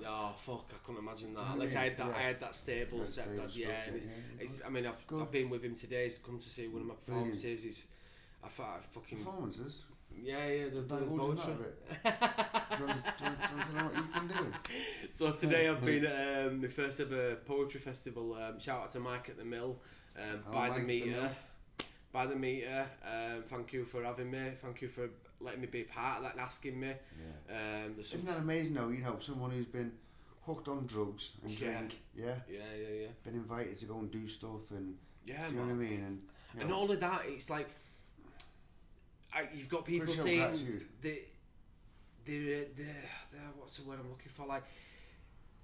Oh fuck! I couldn't imagine that. Unless I had that stable stepdad. I mean, I've been with him today. He's come to see one of my performances. I fucking performances. Yeah, the poetry. Do you want to know what you've been doing? So today I've been at my first ever poetry festival. Shout out to Mike at the Mill. By the meter. Thank you for having me. Thank you for letting me be part of that and asking me. Isn't that amazing though? You know, someone who's been hooked on drugs and drink. Yeah. Been invited to go and do stuff, and do you know what I mean? And all of that, it's like you've got people saying they're what's the word I'm looking for? Like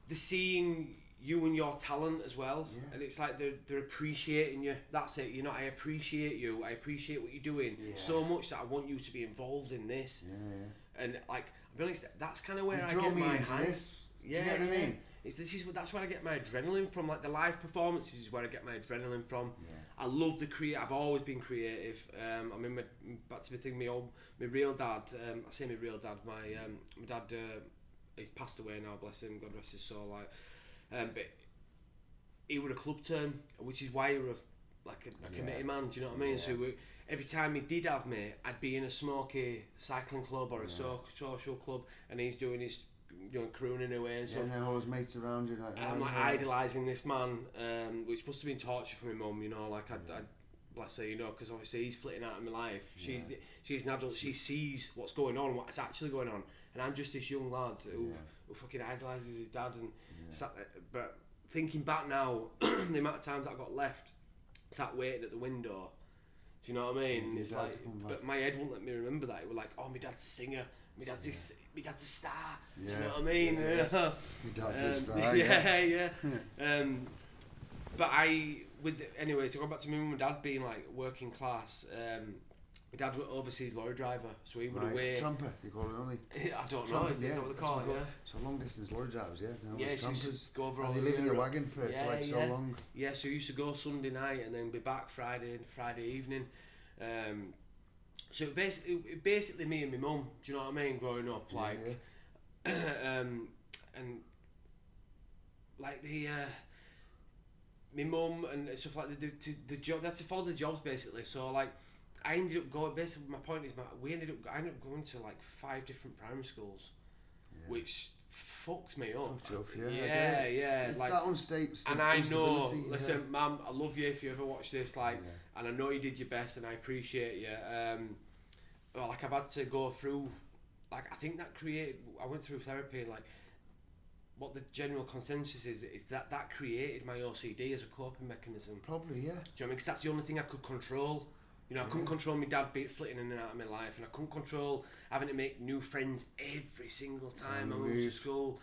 they're seeing you and your talent as well, and it's like they're appreciating you. That's it. You know, I appreciate you. I appreciate what you're doing so much that I want you to be involved in this. And like, I'll be honest, that's kind of where I get my high. Do you know what I mean? That's where I get my adrenaline from. Like the live performances is where I get my adrenaline from. I love I've always been creative. I mean, back to the thing. My real dad. I say my real dad. My dad. He's passed away now. Bless him. God rest his soul. Like, but he was a club term, which is why he was a committee man. Do you know what I mean? So every time he did have me, I'd be in a smoky cycling club or a social club, and he's doing his, you know, crooning away and stuff. And then all his mates around you, like. I'm like idolising this man, which must have been torture for my mum. You know, like I bless her, you know, because obviously he's flitting out of my life. She's an adult. She sees what's going on, what's actually going on, and I'm just this young lad who fucking idolises his dad. And but thinking back now, the amount of times that I got left, sat waiting at the window. Do you know what I mean? It's like, but my head won't let me remember that. It was like, oh, my dad's a singer. My dad's a star. Do you know what I mean? My dad's a star. But anyway, to go back to my mum and dad being like working class. My dad was overseas lorry driver, so he would away. Tramper, they call it, only. I don't know. Is that what they call it? So long distance lorry drivers, trampers. Go over all they live in the wagon for like so long. Yeah, so he used to go Sunday night and then be back Friday evening. So it basically me and my mum. Do you know what I mean? Growing up, like, and like my mum and stuff like the job. They had to follow the jobs basically. So like, I ended up going. Basically, my point is, I ended up going to like 5 different primary schools, which fucks me up. Yeah. It's like, that unstable. And I know. Listen, Mum, I love you if you ever watch this. Like, and I know you did your best, and I appreciate you. Well, like I've had to go through. Like, I think that created. I went through therapy, and like, what the general consensus is that created my OCD as a coping mechanism. Probably, yeah. Do you know what I mean? Because that's the only thing I could control. You know, I couldn't control my dad flitting in and out of my life, and I couldn't control having to make new friends every single time I went to school.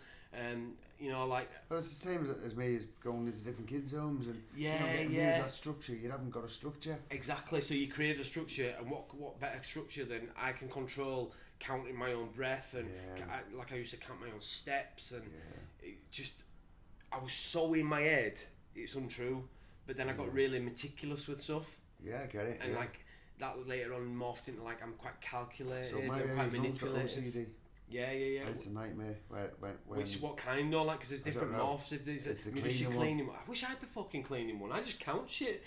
You know, like. But it's the same as me as going into different kids' homes and getting that structure. You haven't got a structure. Exactly. So you create a structure, and what better structure than I can control counting my own breath and like I used to count my own steps, and it just I was so in my head. It's untrue, but then I got really meticulous with stuff. Yeah, I get it. And like that was later on morphed into like I'm quite calculated, so I'm quite manipulative. OCD. Yeah. It's a nightmare. When what kind though? Like, because there's different morphs. If there's it's the cleaning one. I wish I had the fucking cleaning one. I just count shit.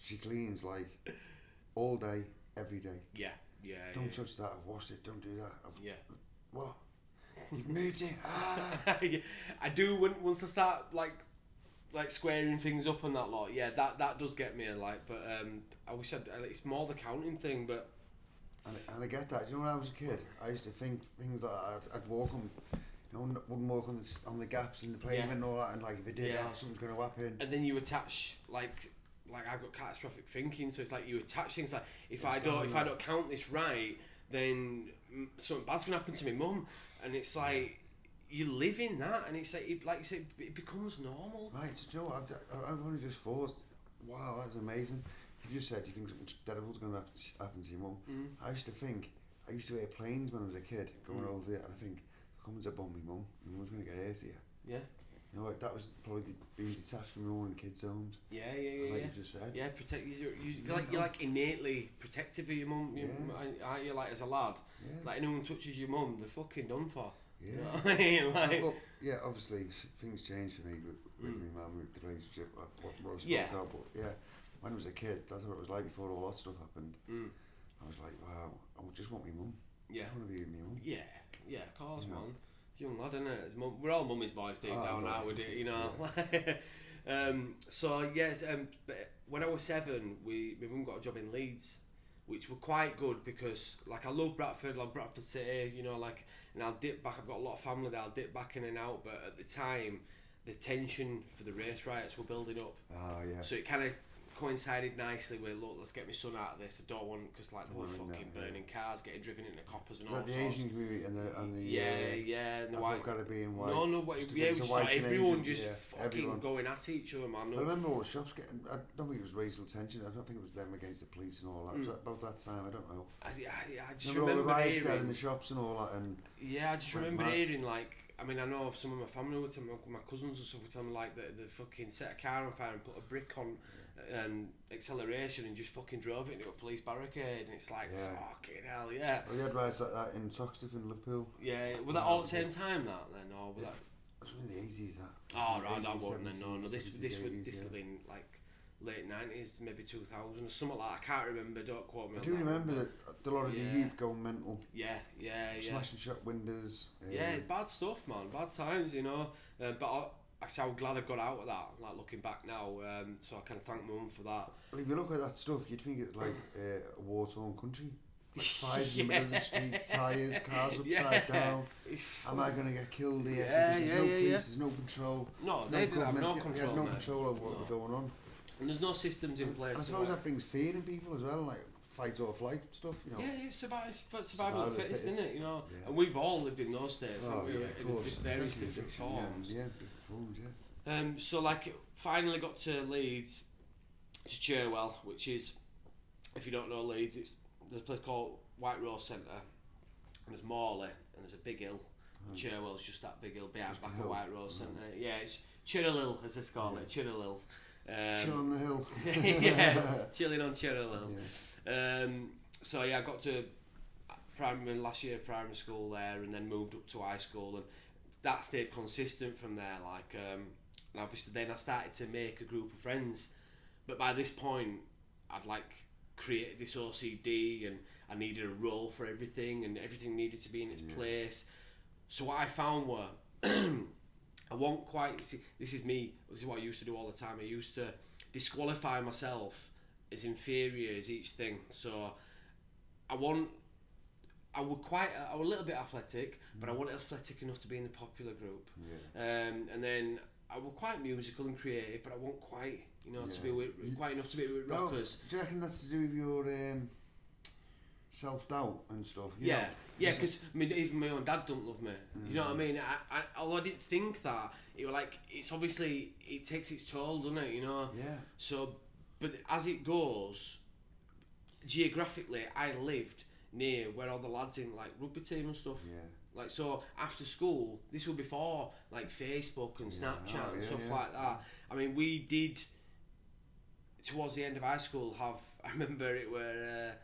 She cleans like all day, every day. Yeah. Don't touch that. I've washed it. Don't do that. What? You've moved it. I do once I start like squaring things up and that lot. Yeah, that does get me like. But I wish it's more the counting thing. But and I get that. You know, when I was a kid, I used to think things like I'd walk on. Wouldn't walk on the gaps in the pavement and all that. And like if it did, something's going to happen. And then you attach like I've got catastrophic thinking, so it's like you attach things like if I don't count this right, then something bad's gonna happen to my mum, and it's like you live in that, and it's like you say, it becomes normal. Right, so you know what, I've only just thought, wow, that's amazing. You just said you think something terrible's gonna happen to your mum. I used to hear planes when I was a kid going over there, and I think comes a bomb my mum was gonna get hurt here. Yeah. You know, like that was probably being detached from your own kids' homes. Yeah. Like you just said. Yeah, protect you. You're like innately protective of your mum. Aren't you, like as a lad? Yeah. Like anyone touches your mum, they're fucking done for. Yeah. You know what I mean? Like, obviously things changed for me with my mum, with the relationship. What I spoke about, but when I was a kid, that's what it was like before all that stuff happened. I was like, wow, I just want my mum. Yeah. I want to be with my mum. Yeah, of course, man. Young lad, isn't it? We're all mummy's boys deep down now, with it, you know. Yeah. So yes, but when I was 7, my mum got a job in Leeds, which were quite good because, like, I love Bradford, like Bradford City, you know, like, and I'll dip back. I've got a lot of family there. I'll dip back in and out, but at the time, the tension for the race riots were building up. Oh yeah. So it kind of coincided nicely with, look, let's get my son out of this. I don't want, because like they were fucking burning cars, getting driven into coppers and all. Like the Asian community and the and the white Caribbean white. We saw everyone just fucking going at each other, man. I remember all the shops getting. I don't think it was racial tension. I don't think it was them against the police and all that. Was that about that time? I don't know. I just remember all the riots hearing, there in the shops and all that. And I just remember hearing like. I mean, I know of some of my family would tell me, my cousins and stuff would tell me like the fucking set a car on fire and put a brick on acceleration and just fucking drove it into a police barricade, and it's like fucking hell, yeah. Well, you had riots like that in Toxteth in Liverpool. Yeah, was that all at the same time that then, or was that? It was in the 80s that. Oh right, that wasn't then. No, this would have been like late 90s, maybe 2000 or something like that. I can't remember. Don't quote me. I do remember that a lot of the youth going mental. Yeah. Smashing shop windows. Yeah, bad stuff, man. Bad times, you know. But I'm glad I got out of that. Like looking back now, so I kind of thank my mum for that. Well, if you look at that stuff, you'd think it's like a war-torn country. Like fires in the middle of the street, tyres, cars upside down. Am I going to get killed here? There's no police, there's no control. No, they didn't have no control. They had no control over what was going on. And there's no systems in place. I suppose that brings fear in people as well, like fight or flight stuff, you know. Yeah, survival of the fittest, isn't it? You know, and we've all lived in those states, in various different forms. Yeah, different forms, yeah. So like, finally got to Leeds, to Cherwell, which is, if you don't know Leeds, there's a place called White Rose Centre, and there's Morley, and there's a big hill. Cherwell's just that big hill behind back of White Rose Centre. Yeah, it's Chirrell Hill, as they call it, Chirrell Hill. Chill on the hill. Chilling on Chirrell Hill. So I got to last year primary school there, and then moved up to high school, and that stayed consistent from there. Like and obviously then I started to make a group of friends. But by this point, I'd like created this OCD, and I needed a role for everything, and everything needed to be in its place. So what I found were, I won't quite see. This is me. This is what I used to do all the time. I used to disqualify myself as inferior as each thing. So I was a little bit athletic, but I wasn't athletic enough to be in the popular group. And then I was quite musical and creative, but I wasn't quite, to be with, quite enough to be with rockers. Do you reckon that's to do with your self-doubt and stuff? Yeah, because even my own dad don't love me. You know what I mean? Although I didn't think that, it was like, it's obviously, it takes its toll, doesn't it? Yeah. So, but as it goes, geographically, I lived near where all the lads in like rugby team and stuff. Yeah. Like, so after school, this was before like Facebook and Snapchat and stuff like that. I mean, we did towards the end of high school have, I remember it were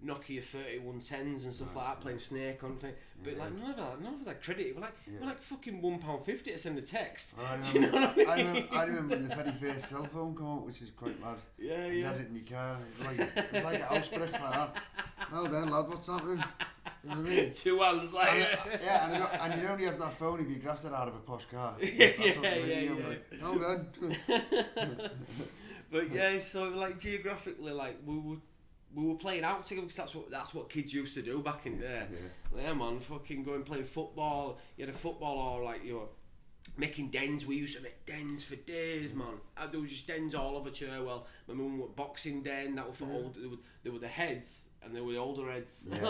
Nokia 3110s and stuff like that, playing Snake on thing. But like none of that credit. It was like fucking £1.50 to send a text. Do you know what I mean? I remember when the very first cell phone came out, which is quite mad. Yeah, You had it in your car. It was like a house brick like that. Now then, lad, what's happening? You know what I mean? 2 hands like and you only have that phone if you graft it out of a posh car. Yeah. Now then. But yeah, so like geographically, like we were playing out together, because that's what kids used to do back in there. Yeah, man, fucking going playing football. You had a football, or like making dens. We used to make dens for days, man. There was just dens all over Cherwell. My mum went boxing den. That was for old. There were the heads, and there were the older heads. And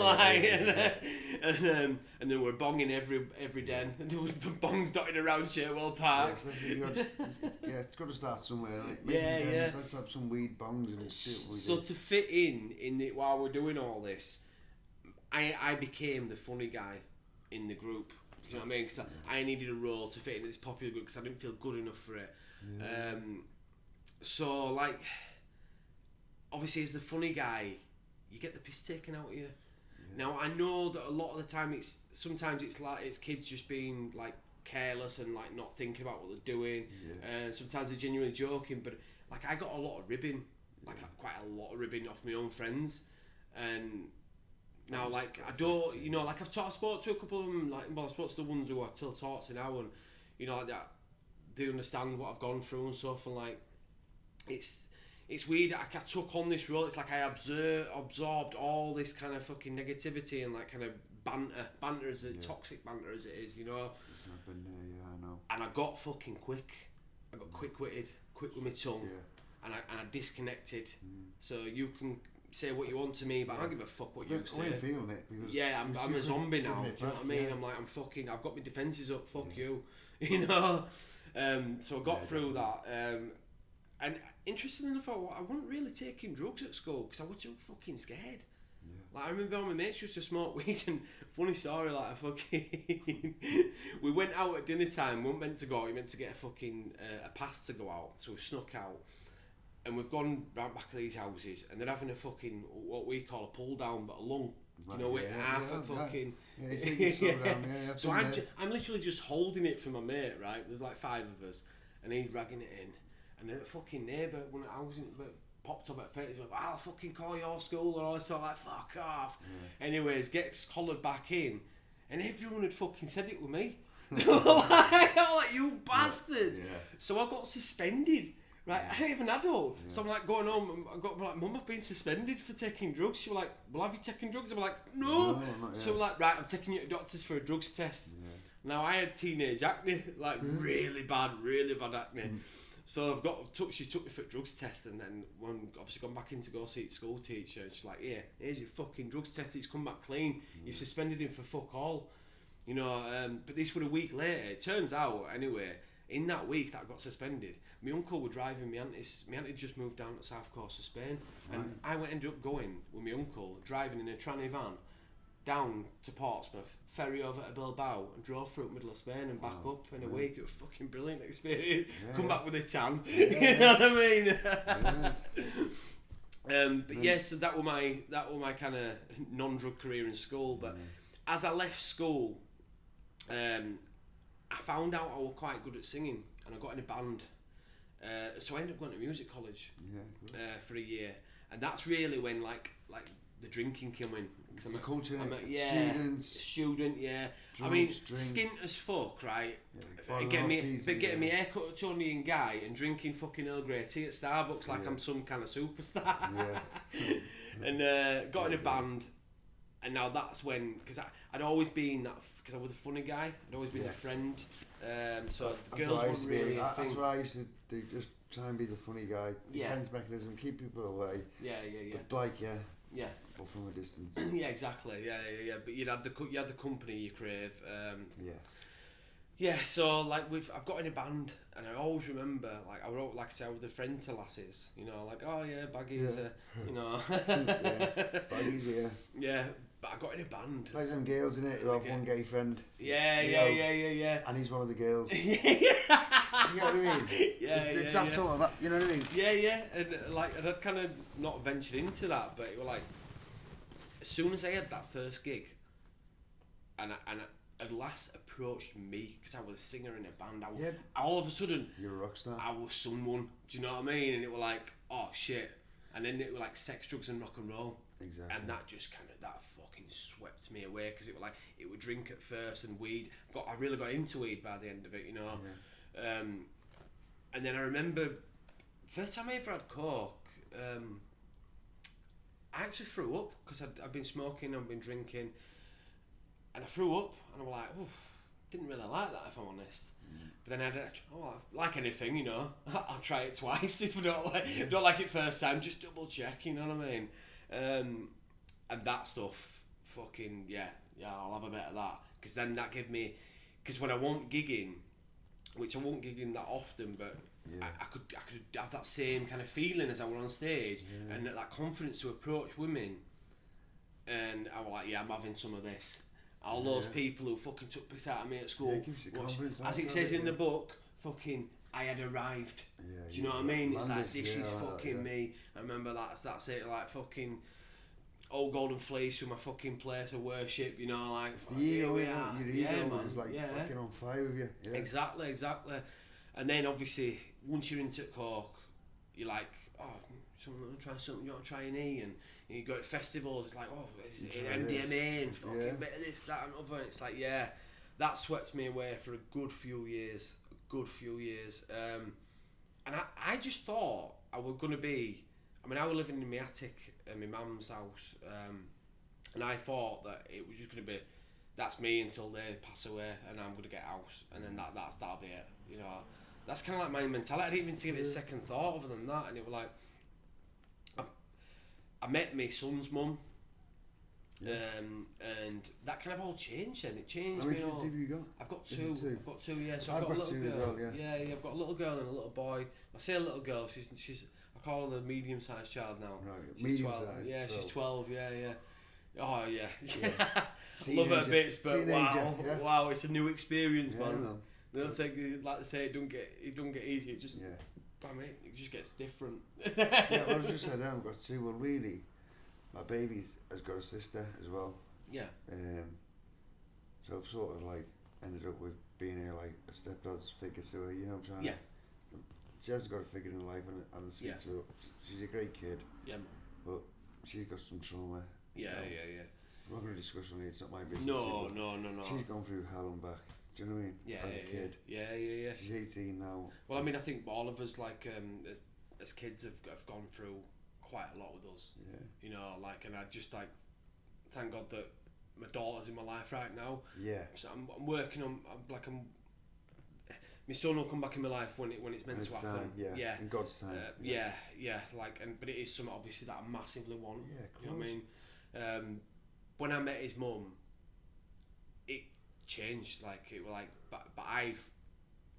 there were bonging every den. And there was bongs dotted around Cherwell Park. It's got to start somewhere. Like dens, let's have some weed bongs and shit. So to fit in it while we're doing all this, I became the funny guy in the group. You know what I mean? Because I needed a role to fit into this popular group, because I didn't feel good enough for it. So like, obviously as the funny guy, you get the piss taken out of you. Now I know that a lot of the time sometimes it's kids just being like careless and like not thinking about what they're doing. Sometimes they're genuinely joking, but like I got a lot of ribbing, quite a lot of ribbing off my own friends, and now like I don't, like I've spoke to a couple of them, I spoke to the ones who I still talk to now, and like that, they understand what I've gone through and stuff, and like it's weird. I took on this role. It's like I absorbed all this kind of fucking negativity and like kind of banter as toxic banter as it is, It's not been there, I know. And I got fucking quick. I got quick-witted, quick with my tongue, and I disconnected. So you can say what you want to me, but I don't give a fuck what you say. I'm feeling it. Because I'm a zombie now. Do you know what I mean? I'm like, I've got my defences up. Fuck you. So I got through that. And interestingly enough, I wasn't really taking drugs at school because I was too fucking scared. Like I remember all my mates used to smoke weed, and funny story, like we went out at dinner time. We weren't meant to go out. We meant to get a fucking a pass to go out, so we snuck out. And we've gone round back of these houses, and they're having a fucking, what we call a pull down, but a lung. Half a fucking... So I'm literally just holding it for my mate, right? There's like 5 of us, and he's ragging it in. And the fucking neighbour, when I was popped up at face, like, I'll fucking call your school, and all this, like, fuck off. Anyways, gets collared back in, and everyone had fucking said it with me. They were like, you bastards. So I got suspended. Right, I ain't even an adult. So I'm like going home, Mum, I've been suspended for taking drugs. She was like, well, have you taken drugs? I'm like, no. So I'm like, right, I'm taking you to doctors for a drugs test. Now I had teenage acne, like really bad acne. So she took me for a drugs test, and then when obviously gone back in to go see the school teacher, and she's like, yeah, here's your fucking drugs test, he's come back clean. You've suspended him for fuck all. But this was a week later. It turns out, anyway, in that week that I got suspended, my uncle was driving my auntie had just moved down to the south coast of Spain, and I ended up going with my uncle, driving in a tranny van down to Portsmouth, ferry over to Bilbao, and drove through the middle of Spain and back up in a week. It was a fucking brilliant experience. Come back with a tan. You know what I mean? But so that were my kind of non-drug career in school. But as I left school, I found out I was quite good at singing, and I got in a band. So I ended up going to music college for a year, and that's really when like the drinking came in. It's the culture, student, yeah. Drugs, I mean, drink. skint as fuck, right? Yeah, Getting me hair cut at Tony and Guy and drinking fucking Earl Grey tea at Starbucks like I'm some kind of superstar. Yeah. And got in a band, and now that's when, because I'd always been that, because I was a funny guy. I'd always been the friend. So that's girls weren't really a That's thing. what I used to do. Just try and be the funny guy. Defense mechanism, keep people away. Yeah. But like, Yeah. but from a distance. Yeah, exactly. Yeah. But you had the company you crave. Yeah. Yeah. So like I've got in a band, and I always remember like I wrote, like I said, I was the friend to lasses. You know, like, oh yeah, Baggy's you know. Baggy's here. Yeah. But I got in a band. Like them girls in it who have one gay friend. Yeah. And he's one of the girls. Yeah. You know what I mean? It's that sort of, you know what I mean? Yeah. And like I'd kind of not ventured into that, but it was like, as soon as I had that first gig, and a lass approached me, because I was a singer in a band, all of a sudden, you're a rock star. I was someone. Do you know what I mean? And it was like, oh shit. And then it was like sex, drugs, and rock and roll. Exactly. And that just kind of fucking swept me away, because it was like, it would drink at first and weed. I really got into weed by the end of it, you know. Yeah. And then I remember first time I ever had coke. I actually threw up, because I'd been smoking, I'd been drinking, and I threw up, and I was like, oh, didn't really like that, if I'm honest. But then like anything, you know, I'll try it twice if I don't like it first time, just double check, you know what I mean? And that stuff, fucking yeah, I'll have a bit of that, because then that gave me, because when I wasn't gigging, which I won't gigging that often, but I could have that same kind of feeling as I were on stage, and that confidence to approach women, and I was like, yeah, I'm having some of this. All those people who fucking took piss out of me at school, as it says in the book, fucking, I had arrived. Do you know what I mean? It's like, this is fucking me. I remember that's it, like fucking old golden fleece from my fucking place of worship, you know, like, it's the ego, your ego is like fucking on fire with you. Yeah. Exactly. And then obviously, once you're into coke, you're like, oh, try something, you want to try an E, and you go to festivals, it's like, oh, it's MDMA and fucking bit of this, that and other, and it's like, yeah, that swept me away for a good few years, and I just thought I was going to be, I mean, I was living in my attic at my mum's house, and I thought that it was just going to be, that's me until they pass away, and I'm going to get out, and then that'll be it, you know. That's kind of like my mentality. I didn't even give it a second thought other than that, and it was like, I met my son's mum, and that kind of all changed then. It changed me. How many kids have you got? I've got two. I've got two, yeah. So I've got a little two girl. as well, yeah, I've got a little girl and a little boy. I say a little girl, she's I call her the medium-sized child now. Right, she's medium-sized. 12. Yeah, 12. She's 12, yeah. Oh, yeah. Love her bits, but teenager, wow, it's a new experience, man. They don't say, like they say, it don't get easy. It just, I mean, it just gets different. Yeah, well, I just said that I've got two. Well, really, my baby has got a sister as well. Yeah. So I've sort of like ended up with being here like a stepdad's figure to her, you know, trying to. She hasn't got a figure in life, and I see to her. She's a great kid. Yeah. But she's got some trauma. Yeah. I'm not going to discuss with it. It's not my business. No. She's gone through hell and back. Do you know what I mean? Yeah. As a kid. Yeah. She's 18 now. Well, I mean, I think all of us, like, as kids, have gone through quite a lot with us. Yeah. You know, like, and I just like, thank God that my daughter's in my life right now. Yeah. So I'm working on, my son will come back in my life when it's meant to happen. Yeah. In God's time. Yeah. Like, but it is something obviously that I massively want. Yeah, of course. You know what I mean? When I met his mum, it changed. Like, it was like, but I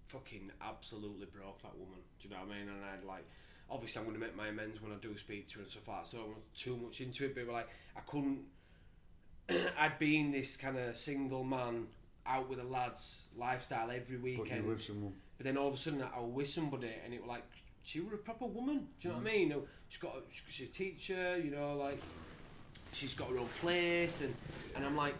fucking absolutely broke that woman. Do you know what I mean? And I'd like, obviously I'm going to make my amends when I do speak to her and stuff like that. So I wasn't too much into it, but like, I couldn't. I'd been this kind of single man out with the lads lifestyle every weekend. But you with someone. But then all of a sudden I was with somebody, and it was like, she was a proper woman. Do you know what I mean? She's a teacher, you know, like she's got her own place, and I'm like,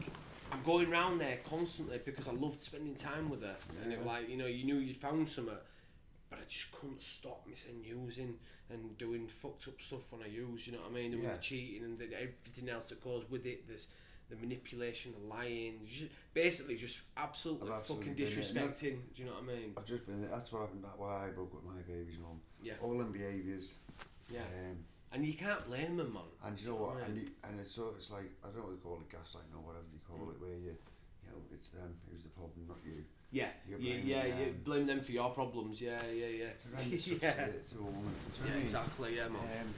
I'm going round there constantly because I loved spending time with her, and it was like, you know, you knew you'd found something, but I just couldn't stop missing using and doing fucked up stuff when I use. You know what I mean? With the cheating and everything else that goes with it. There's the manipulation, the lying, basically just absolutely fucking disrespecting. Do you know what I mean? I've just been. That's what happened. That's why I broke up with my baby's mum. Yeah. All them behaviours. Yeah. And you can't blame them, man. And you know what? And it's so it's like, I don't know what they call it, gaslighting or whatever they call it, where you know, it's them who's the problem, not you. Yeah. You blame them for your problems. Yeah. It's horrendous. It's a woman. Exactly. Yeah, man.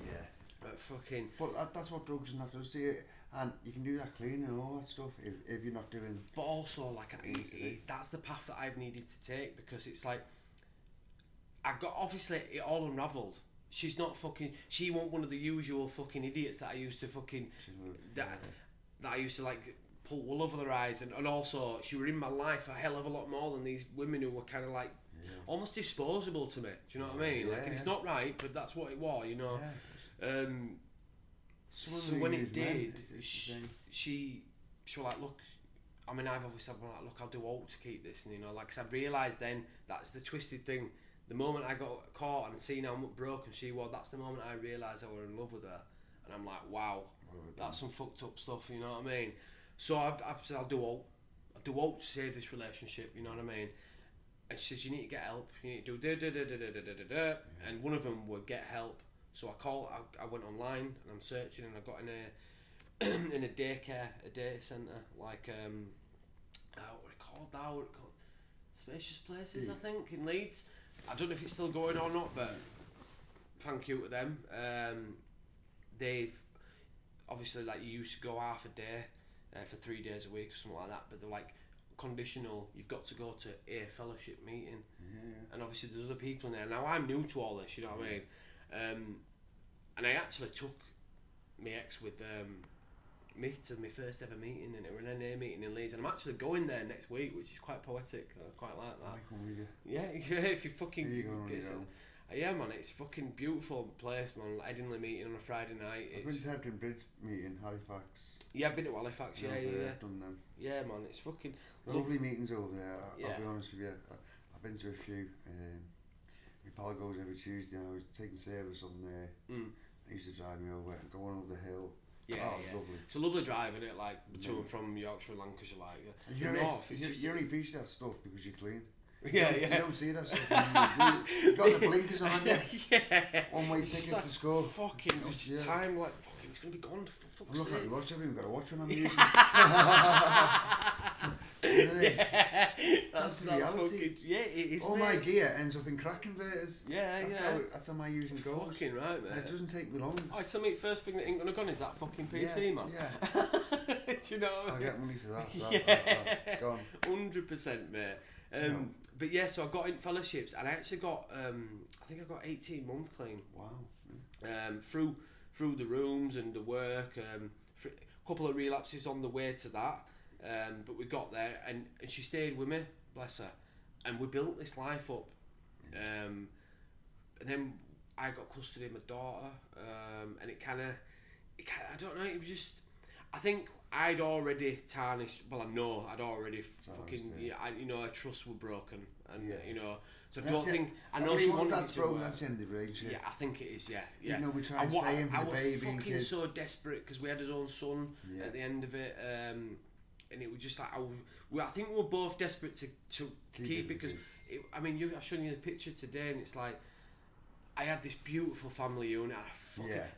Yeah. But fucking. But that's what drugs and that does to you. And you can do that clean and all that stuff if you're not doing. But also, like, that's the path that I've needed to take, because it's like, I got, obviously it all unravelled. She's not fucking. She wasn't one of the usual fucking idiots that I used to fucking. That I used to like pull wool over their eyes, and also she were in my life a hell of a lot more than these women who were kind of like almost disposable to me. Do you know what I mean? Like, and it's not right, but that's what it was, you know. So when it did, she was like, look, I mean, I've obviously been like, look, I'll do all to keep this, and you know, like, 'cause I realised then that's the twisted thing. The moment I got caught and seen how broken she was, that's the moment I realised I was in love with her. And I'm like, wow, that's some fucked up stuff, you know what I mean? So I've said, I'll do all to save this relationship, you know what I mean? And she says, you need to get help, you need to do and one of them would get help. So I went online and I'm searching, and I got in a day centre, like, what are it called now? Spacious Places, I think, in Leeds. I don't know if it's still going or not, but thank you to them. They've obviously, like, you used to go half a day for 3 days a week or something like that, but they're like conditional. You've got to go to a fellowship meeting, and obviously there's other people in there. Now I'm new to all this, you know what I mean? And I actually took my ex with me to my first ever meeting, and it was an NA meeting in Leeds, and I'm actually going there next week, which is quite poetic. I quite like that. If you fucking yeah, man, it's fucking beautiful place, man. Headingley meeting on a Friday night. I've been to Hebden Bridge meeting, Halifax. Yeah, I've been to Halifax. Yeah. I've done them. Yeah, man, it's fucking lovely meetings over there. I'll be honest with you. I've been to a few. My pal goes every Tuesday. I was taking service on there. He used to drive me over and going over the hill. Yeah, lovely. It's a lovely drive, isn't it? Like, to and from Yorkshire, Lancashire, like. You only appreciate that stuff because you're clean. You don't see that stuff. You've got the blinkers on, yeah. One-way ticket to school. Fucking time, like, fucking, it's going to be gone for fuck's sake. I'm looking at the watch, I've even got to watch when I'm using that's the reality. Fucking, it is. All my gear ends up in crack converters. That's how my using goes. Fucking right, man. And it doesn't take me long. Oh, tell me, first thing that ain't gonna gone is that fucking PC, man. Yeah. Do you know what I mean? I'll get money for that. Go on. 100%, mate. But yeah, so I got in fellowships, and I actually got, I think I got 18 months clean. Wow. Through the rooms and the work, a couple of relapses on the way to that, but we got there, and she stayed with me, bless her, and we built this life up, and then I got custody of my daughter, and it kind of, I don't know, it was just, I think I'd already tarnished. Well, I know I'd already fucking. Her trust were broken, and you know. So I don't think. I know she wanted that's to. Broken, that's the end of the relationship. Yeah, I think it is. Yeah. You know, we try and stay in for the baby and kids. I was fucking so desperate because we had his own son at the end of it, and it was just like I think we were both desperate to keep it because I mean, I've shown you the picture today, and it's like I had this beautiful family unit.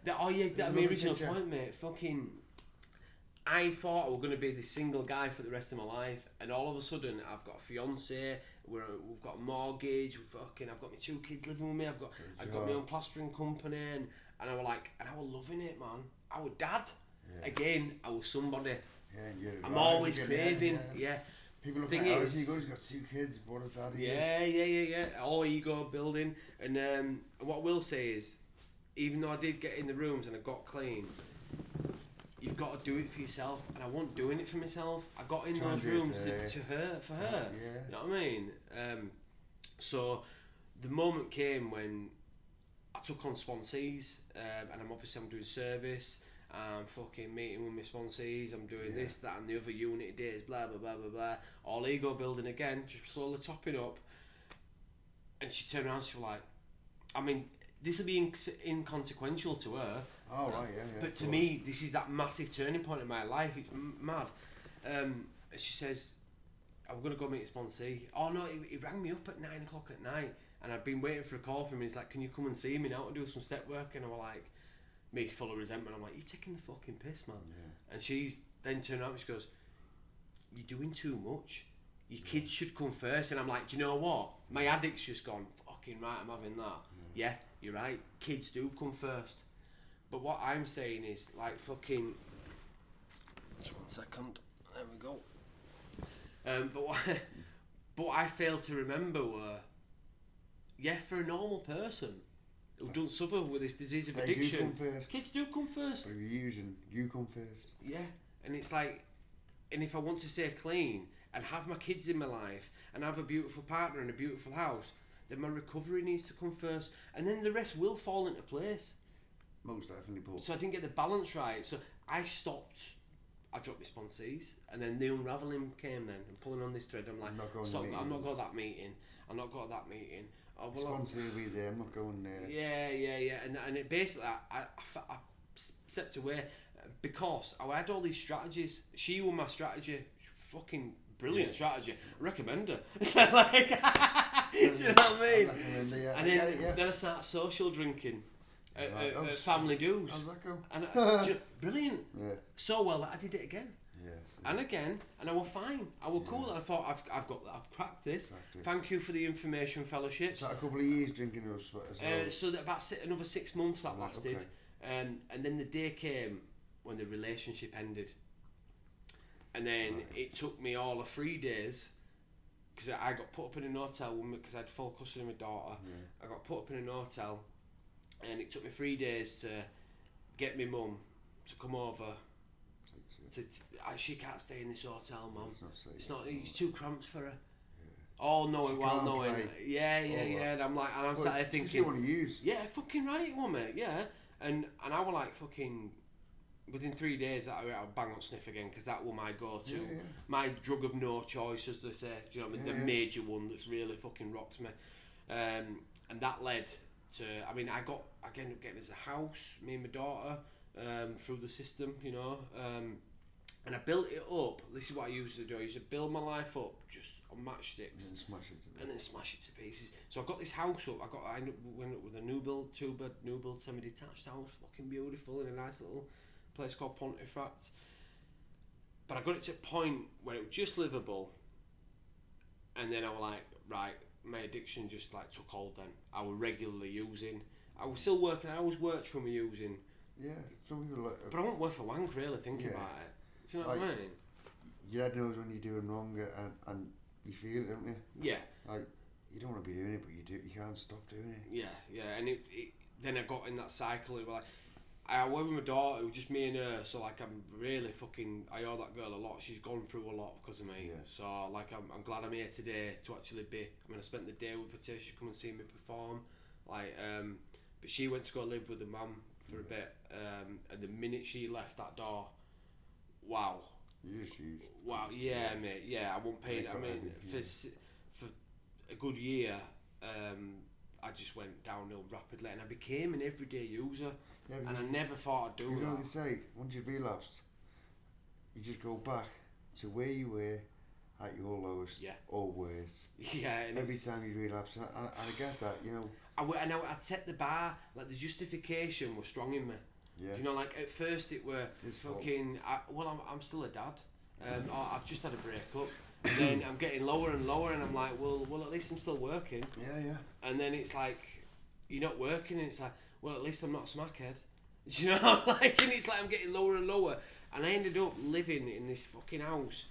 That my original point, mate. Fucking. I thought I was going to be this single guy for the rest of my life, and all of a sudden I've got a fiance, we've got a mortgage, I've got my 2 kids living with me, I've got my own plastering company, and I was like, and I was loving it, man. I was dad. Again, I was somebody. I'm always craving. People look at how he's got 2 kids, what a dad he is. Yeah. All ego building, and what I will say is, even though I did get in the rooms and I got clean, you've got to do it for yourself, and I wasn't doing it for myself. I got in those rooms for her. You know what I mean? So the moment came when I took on sponsees, and I'm doing service, I'm fucking meeting with my sponsees, I'm doing this, that and the other unit days, blah blah blah blah blah, all ego building again, just slowly topping up. And she turned around, she was like, I mean, this will be inconsequential to her. Oh, right, yeah. But to me, this is that massive turning point in my life. It's mad. She says, I'm going to go meet a sponsee. Oh, no, he rang me up at 9 o'clock at night. And I'd been waiting for a call from him. He's like, can you come and see me now to do some step work? And I was like, me's full of resentment. I'm like, you're taking the fucking piss, man. Yeah. And she's then turned around and she goes, you're doing too much. Your kids should come first. And I'm like, do you know what? My addict's just gone, fucking right, I'm having that. Yeah, you're right. Kids do come first. But what I'm saying is, like, fucking... Just 1 second. There we go. But what I failed to remember were... Yeah, for a normal person who don't suffer with this disease of addiction... Kids do come first. So you come first. Yeah, and it's like... And if I want to stay clean and have my kids in my life and have a beautiful partner and a beautiful house, then my recovery needs to come first. And then the rest will fall into place. Most definitely, Paul. So I didn't get the balance right. So I stopped. I dropped my sponsees, and then the unravelling came then, and pulling on this thread. I'm like, I'm not going to that meeting. I'm not going to that meeting. Oh, well, sponsor will be there. I'm not going there. Yeah. And it basically, I stepped away because I had all these strategies. She was my strategy. Fucking brilliant strategy. I recommend her. Like, do you know what I mean? And then I started social drinking. Family dues. How's that go? And brilliant. Yeah. So well that I did it again. Yeah. And again, and I was fine. I was cool. And I thought I've cracked this. Exactly. Thank you for the information fellowships. So a couple of years drinking as well. So that about another 6 months that lasted, and then the day came when the relationship ended. And then it took me all of 3 days. Because I got put up in an hotel because I had full custody of my daughter. Yeah. I got put up in an hotel, and it took me 3 days to get my mum to come over. She can't stay in this hotel, Mum. It's too cramped for her. Yeah. All knowing, well knowing. Yeah. And I'm sat there thinking, you want to use? Yeah, fucking right, one mate. Yeah, and I was like fucking. Within 3 days, I'll bang on sniff again because that was my go-to. Yeah. My drug of no choice, as they say. Do you know what I mean? The major one that's really fucking rocked me. And that led to... I ended up getting us a house, me and my daughter, through the system, you know. And I built it up. This is what I used to do. I used to build my life up just on matchsticks. And then smash it to pieces. So I got this house up. I ended up with a new build, 2-bed, new build, semi-detached house. Fucking beautiful in a nice little... place called Pontefract, but I got it to a point where it was just livable, and then I was like, right, my addiction just like took hold. Then I was regularly using. I was still working. I always worked from using. Yeah, some people like. But I wasn't worth a wank really thinking about it. Do you know what I mean? Your head knows when you're doing wrong, and you feel it, don't you? Yeah. Like you don't want to be doing it, but you do. You can't stop doing it. Yeah, and it then I got in that cycle. It was like. I went with my daughter, it was just me and her, so like I'm really fucking, I owe that girl a lot. She's gone through a lot because of me. Yeah. So like I'm glad I'm here today to actually be, I spent the day with her today, she come and see me perform. Like, but she went to go live with her mum for a bit, and the minute she left that door, wow. Wow, yeah mate, yeah, I won't pay it. For a good year, I just went downhill rapidly and I became an everyday user. Yeah, and I never thought I'd do that. You know what they say, once you've relapsed, you just go back to where you were at your lowest or worse. Yeah. And every time you relapse, and I get that, you know. I'd set the bar, like the justification was strong in me. Yeah. Do you know, like at first it were fucking, I'm still a dad. I've just had a breakup. And then I'm getting lower and lower and I'm like, well at least I'm still working. Yeah. And then it's like, you're not working and it's like, well, at least I'm not a smackhead. Do you know? Like, and it's like I'm getting lower and lower. And I ended up living in this fucking house.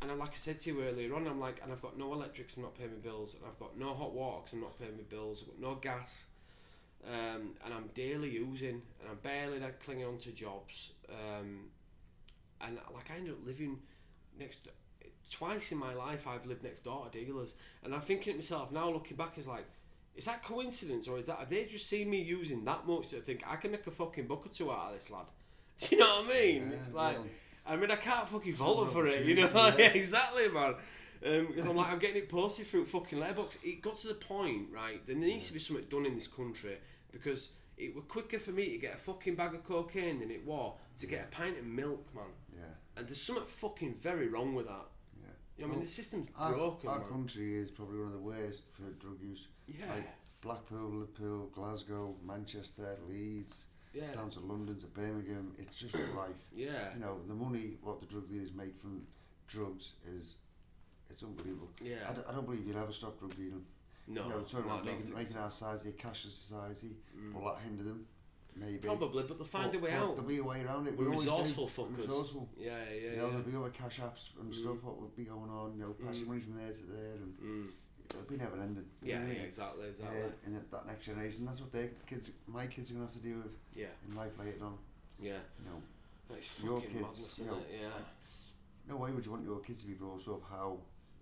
And like I said to you earlier on, I'm like, and I've got no electrics, I'm not paying my bills. And I've got no hot water because I'm not paying my bills. I've got no gas. And I'm daily using. And I'm barely like clinging on to jobs. And like I ended up living twice in my life I've lived next door to dealers. And I'm thinking to myself, now looking back, is like, is that coincidence or have they just seen me using that much to think I can make a fucking buck or two out of this lad? Do you know what I mean? Yeah, It's like, well, I mean, I can't fucking fault her for it, you know? opportunity, yeah. Yeah, exactly, man. Because I'm like, I'm getting it posted through fucking Letterboxd. It got to the point, right, there needs to be something done in this country because it was quicker for me to get a fucking bag of cocaine than it was to get a pint of milk, man. Yeah. And there's something fucking very wrong with that. Yeah. You know, I mean, the system's Our broken, man. country is probably one of the worst for drug use. Yeah. Like Blackpool, Liverpool, Glasgow, Manchester, Leeds, Yeah. down to London, to Birmingham. It's just rife. Yeah. You know, the money what the drug dealers make from drugs it's unbelievable. Yeah. I don't believe you'll ever stop drug dealing. No. You know, talking no, I about don't making think so. our society a cashless society. Will that hinder them? Maybe. Probably, but they'll find a way But out. There'll be a way around it. We're We always resourceful do. fuckers. We're resourceful. Yeah, You know, there'll be other cash apps and stuff. What will be going on? You know, passing money from there to there, and it'll be never ending. You Yeah, know what I yeah, mean? exactly. And that next generation, that's what my kids are gonna have to deal with Yeah, in life later on. yeah. You know, It's Your fucking kids, madness, you isn't know, it? Yeah. no way would you want your kids to be brought up how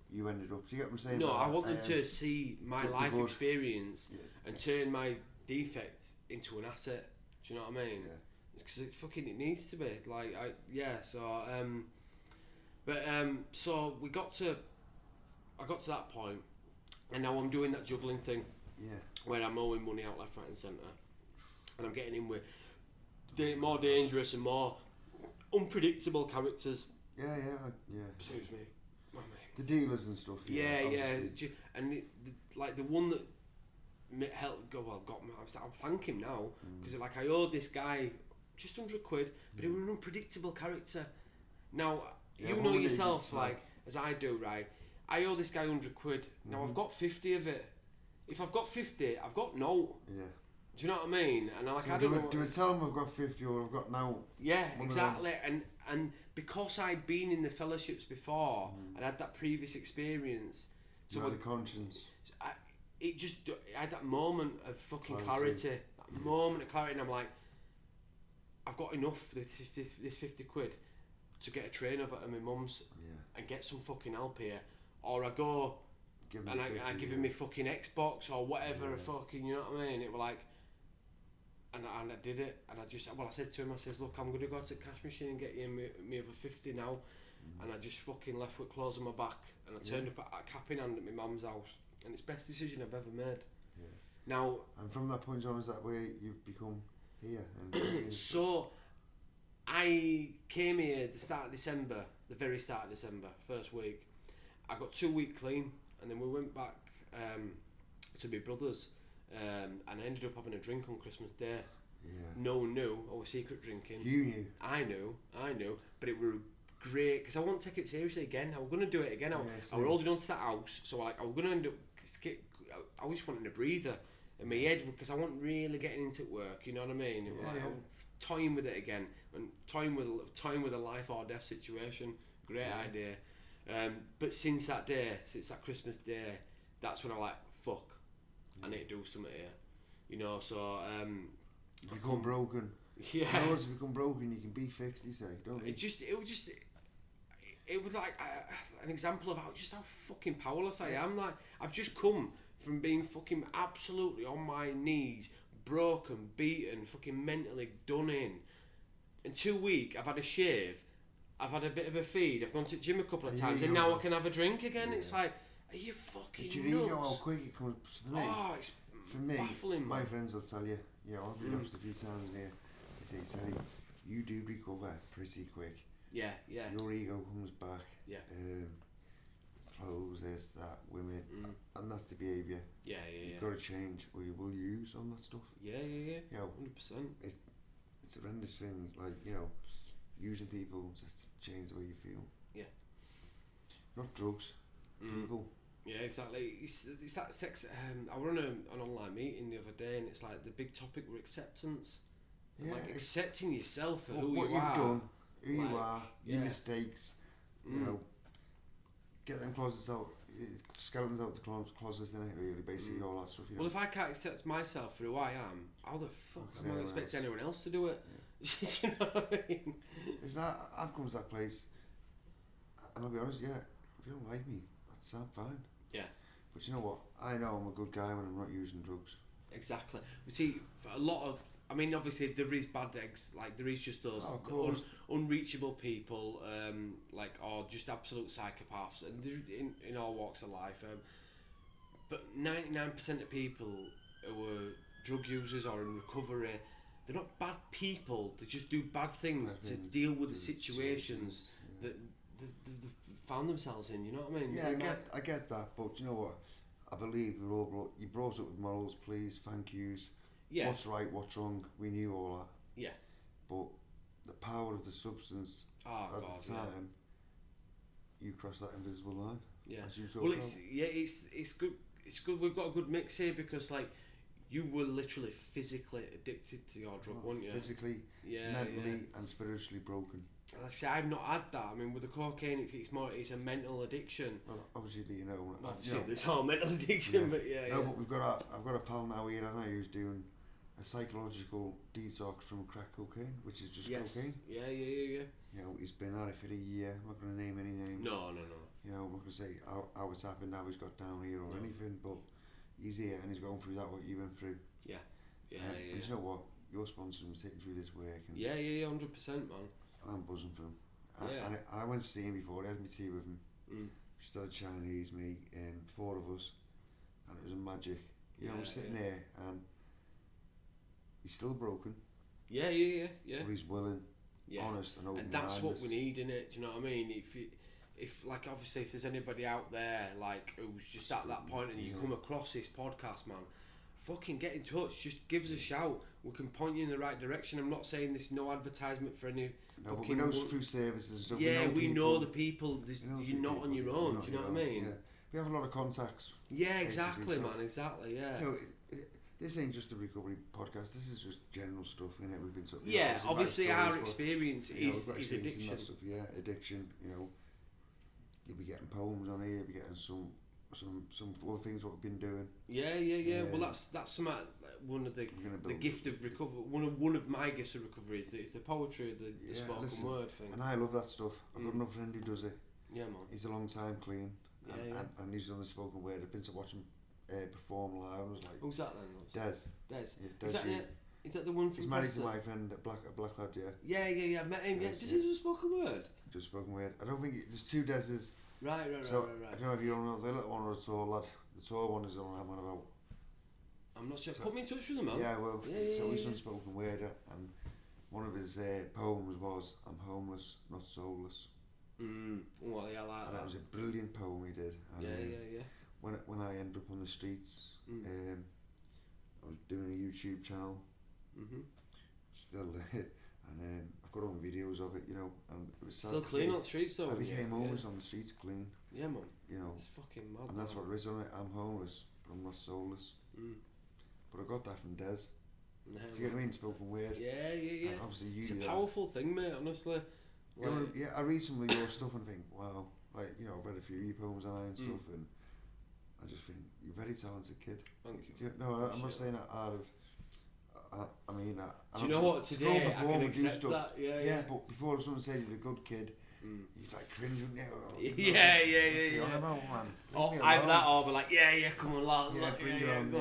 you ended up. Do you get what I'm saying? No, But, I want them to see my the life good. experience Yeah. and turn my defect into an asset. Do you know what I mean? Yeah. Because it needs to be like so we got to I got to that point, and now I'm doing that juggling thing Yeah. where I'm owing money out left, right, and centre, and I'm getting in with more dangerous and more unpredictable characters. Yeah. Excuse me, my mate. The dealers and stuff. Yeah. obviously. And like the one that helped got me. I'll thank him now because like I owed this guy just £100, but he was an unpredictable character. Now Yeah, you what know would it be yourself, like? like as I do, right? I owe this guy £100. Now I've got 50 of it. If I've got 50, I've got no. Yeah. Do you know what I mean? And like So I don't know. do I tell them I've got 50 or I've got now? Yeah, One of exactly. And because I'd been in the fellowships before and had that previous experience, So so the conscience. I had that moment of fucking Clarity. clarity. That moment of clarity, and I'm like, I've got enough for this £50 to get a train over to my mum's Yeah. and get some fucking help here, or I go Give them and the 50, I give yeah. him my fucking Xbox or whatever, Yeah. fucking, you know what I mean? It were like, and I did it, and I said to him, I says, look, I'm gonna go to the cash machine and get you me over 50 now, and I just fucking left with clothes on my back, and I turned up at cap in hand at my mum's house, and it's the best decision I've ever made. Yeah. Now, And from that point on, is that where you've become here? And so I came here at the start of December, the very start of December, first week. I got 2 week clean, and then we went back to my brother's, and I ended up having a drink on Christmas Day. yeah. No one knew I was secret drinking. You knew. I knew, but it were great because I won't take it seriously again. I was going to do it again. I was holding on to that house, so I was going to end up. I was just wanting a breather in my head because I wasn't really getting into work. You know what I mean? It was like, I was toying with it again and toying with a life or death situation. Great idea. But since that day, since that Christmas Day, that's when I like fuck. I need to do something here. You know, so You become broken. yeah. In order to become broken, you can be fixed. They say, don't they? It was like an example of how fucking powerless I am. Like I've just come from being fucking absolutely on my knees, broken, beaten, fucking mentally done in. In 2 weeks, I've had a shave, I've had a bit of a feed, I've gone to the gym a couple of And times, your and ego- now I can have a drink again. Yeah. It's like, are you fucking It's your nuts? ego how quick it comes. For me, Oh, it's for me, baffling, my man. friends will tell you, I've relapsed a few times here. They say, Terry, you do recover pretty quick. Yeah. Your ego comes back. Yeah. Clothes, this, that, women, and that's the behaviour. Yeah. You've got to change, or you will use on that stuff. Yeah. You know, 100%. it's a horrendous thing. Like, using people to change the way you feel. Yeah. Not drugs. People. Yeah, exactly. It's that sex. I were on an online meeting the other day, and it's like the big topic were acceptance. Yeah. Like accepting yourself for What who you've you are. done, who you Like, are, your yeah. mistakes. You know, get them closets out, skeletons out the closets, in it. Really, basically all that stuff. You know. Well, if I can't accept myself for who I am, how the fuck Fuck am I anyone expect else. anyone else to do it? Do you know what I mean? It's not. I've come to that place, and I'll be honest. Yeah, if you don't like me, that's fine. Yeah. But you know what? I know I'm a good guy when I'm not using drugs. Exactly. We see for a lot of I mean, obviously there is bad eggs, like there is just those unreachable people, like, or just absolute psychopaths, and in all walks of life. But 99% of people who are drug users or in recovery, they're not bad people. They just do bad things to deal with the situations that they found themselves in. You know what I mean? Yeah, I get that, but you know what? I believe you brought up with morals, please, thank yous. Yeah. What's right, what's wrong? We knew all that. Yeah. But the power of the substance at the time, you crossed that invisible line. Yeah. It's good. It's good. We've got a good mix here because like you were literally physically addicted to your drug, weren't you? Physically, mentally, and spiritually broken. Actually, I've not had that. I mean, with the cocaine, it's a mental addiction. Well, obviously, you know, obviously there's all mental addiction, but but I've got a pal now here, and I who's doing a psychological detox from crack cocaine, which is just cocaine. Yeah. You know, he's been at it for a year. I'm not going to name any names. No. You know, I'm not going to say how it's happened, how he's got down here or anything, but he's here and he's going through that, what you went through. Yeah. And you know what? Your sponsoring was taking through this work. And 100%, man. I'm buzzing for him. And I went to see him before, I had my tea with him. She started Chinese, me, and 4 of us, and it was a magic. You know, we're sitting there and he's still broken. Yeah. But he's willing, honest, and open. And that's what we need, innit? Do you know what I mean? If like obviously if there's anybody out there like who's just at that point and you come across this podcast, man, fucking get in touch. Just give us a shout. We can point you in the right direction. I'm not saying this no advertisement for any. No, but we know through services and stuff. Yeah, we know the people. You're not on your own. Do you know what I mean? Yeah. We have a lot of contacts. Yeah, exactly, man. Exactly. Yeah. You know, this ain't just a recovery podcast. This is just general stuff, innit? We've been talking. Yeah, obviously our experience is addiction. Addiction. You know, you'll be getting poems on here. You'll be getting some other things what we've been doing. Yeah. Well, that's some one of the gift of recovery. One of my gifts of recovery is the poetry, the spoken word thing. And I love that stuff. I've got another friend who does it. Yeah, man. He's a long time clean. And he's done the spoken word. I've been to watch him perform live. I was like, who's that then? Des. Yeah, is that the one from? He's married to my friend, a black lad. Yeah. I've met him. Yeah. Does he do spoken word? Does spoken word. I don't think there's 2 Deses. Right. I don't know if you don't know the little one or the tall lad. The tall one is the one I'm on about. I'm not sure. Put me in touch with him, man. Yeah, well, so he's done spoken word, and one of his poems was "I'm homeless, not soulless." Well, yeah, I like that. And that was a brilliant poem he did. And, yeah. When I ended up on the streets, I was doing a YouTube channel. Still there, and I've got all the videos of it, you know. And it was sad still clean on the streets, though. I became homeless on the streets, clean. Yeah, man. You know, it's fucking mad. And that's what it is on it. I'm homeless, but I'm not soulless. But I got that from Des. Do you get what I mean? Spoken word. Yeah. And obviously, it's a powerful thing, mate. Honestly. Like, I read some of your stuff and think, wow. Like, you know, I've read a few of your poems and stuff, and I just think you're a very talented kid. Thank you. No, I'm not saying that out of. I mean, do you know what? Today I can accept that. Yeah. But before someone says you're a good kid, you'd like cringe, wouldn't you? Yeah. About, man. Either that or be like, yeah, come on, lad. Yeah, bring it on.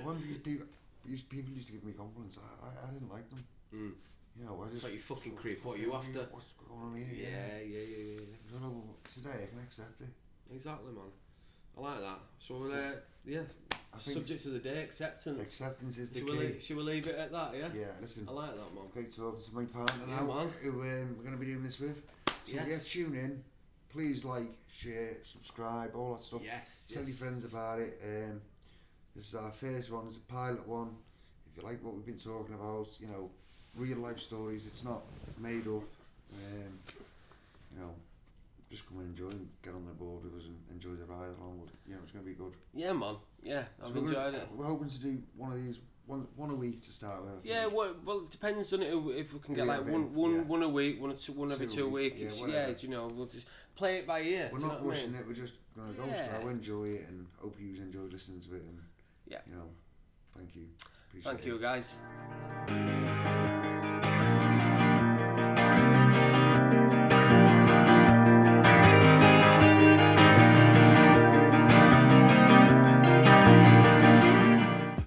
When people used to give me compliments, I didn't like them. You know, I just. It's like you fucking creep. What are you after? What's going on here? Yeah. Today I can accept it. Exactly, man. I like that. So, subject of the day, acceptance. Acceptance is the key. Should we leave it at that, yeah? Yeah, listen. I like that, man. Great talking to my partner now, who we're going to be doing this with. So, tune in. Please like, share, subscribe, all that stuff. Yes. Tell your friends about it. This is our first one. It's a pilot one. If you like what we've been talking about, you know, real life stories. It's not made up. You know, just come and enjoy and get on the board with us and enjoy the ride along. You know, it's going to be good. Yeah, man. Yeah, I've enjoyed it. We're hoping to do one of these, one a week to start with. Yeah, well, it depends on it. If we can get like one a week, one every 2 weeks. Yeah, you know, we'll just play it by ear. We're not rushing it. We're just going to go slow, enjoy it, and hope you enjoy listening to it. And you know, thank you. Appreciate it. Thank you, guys.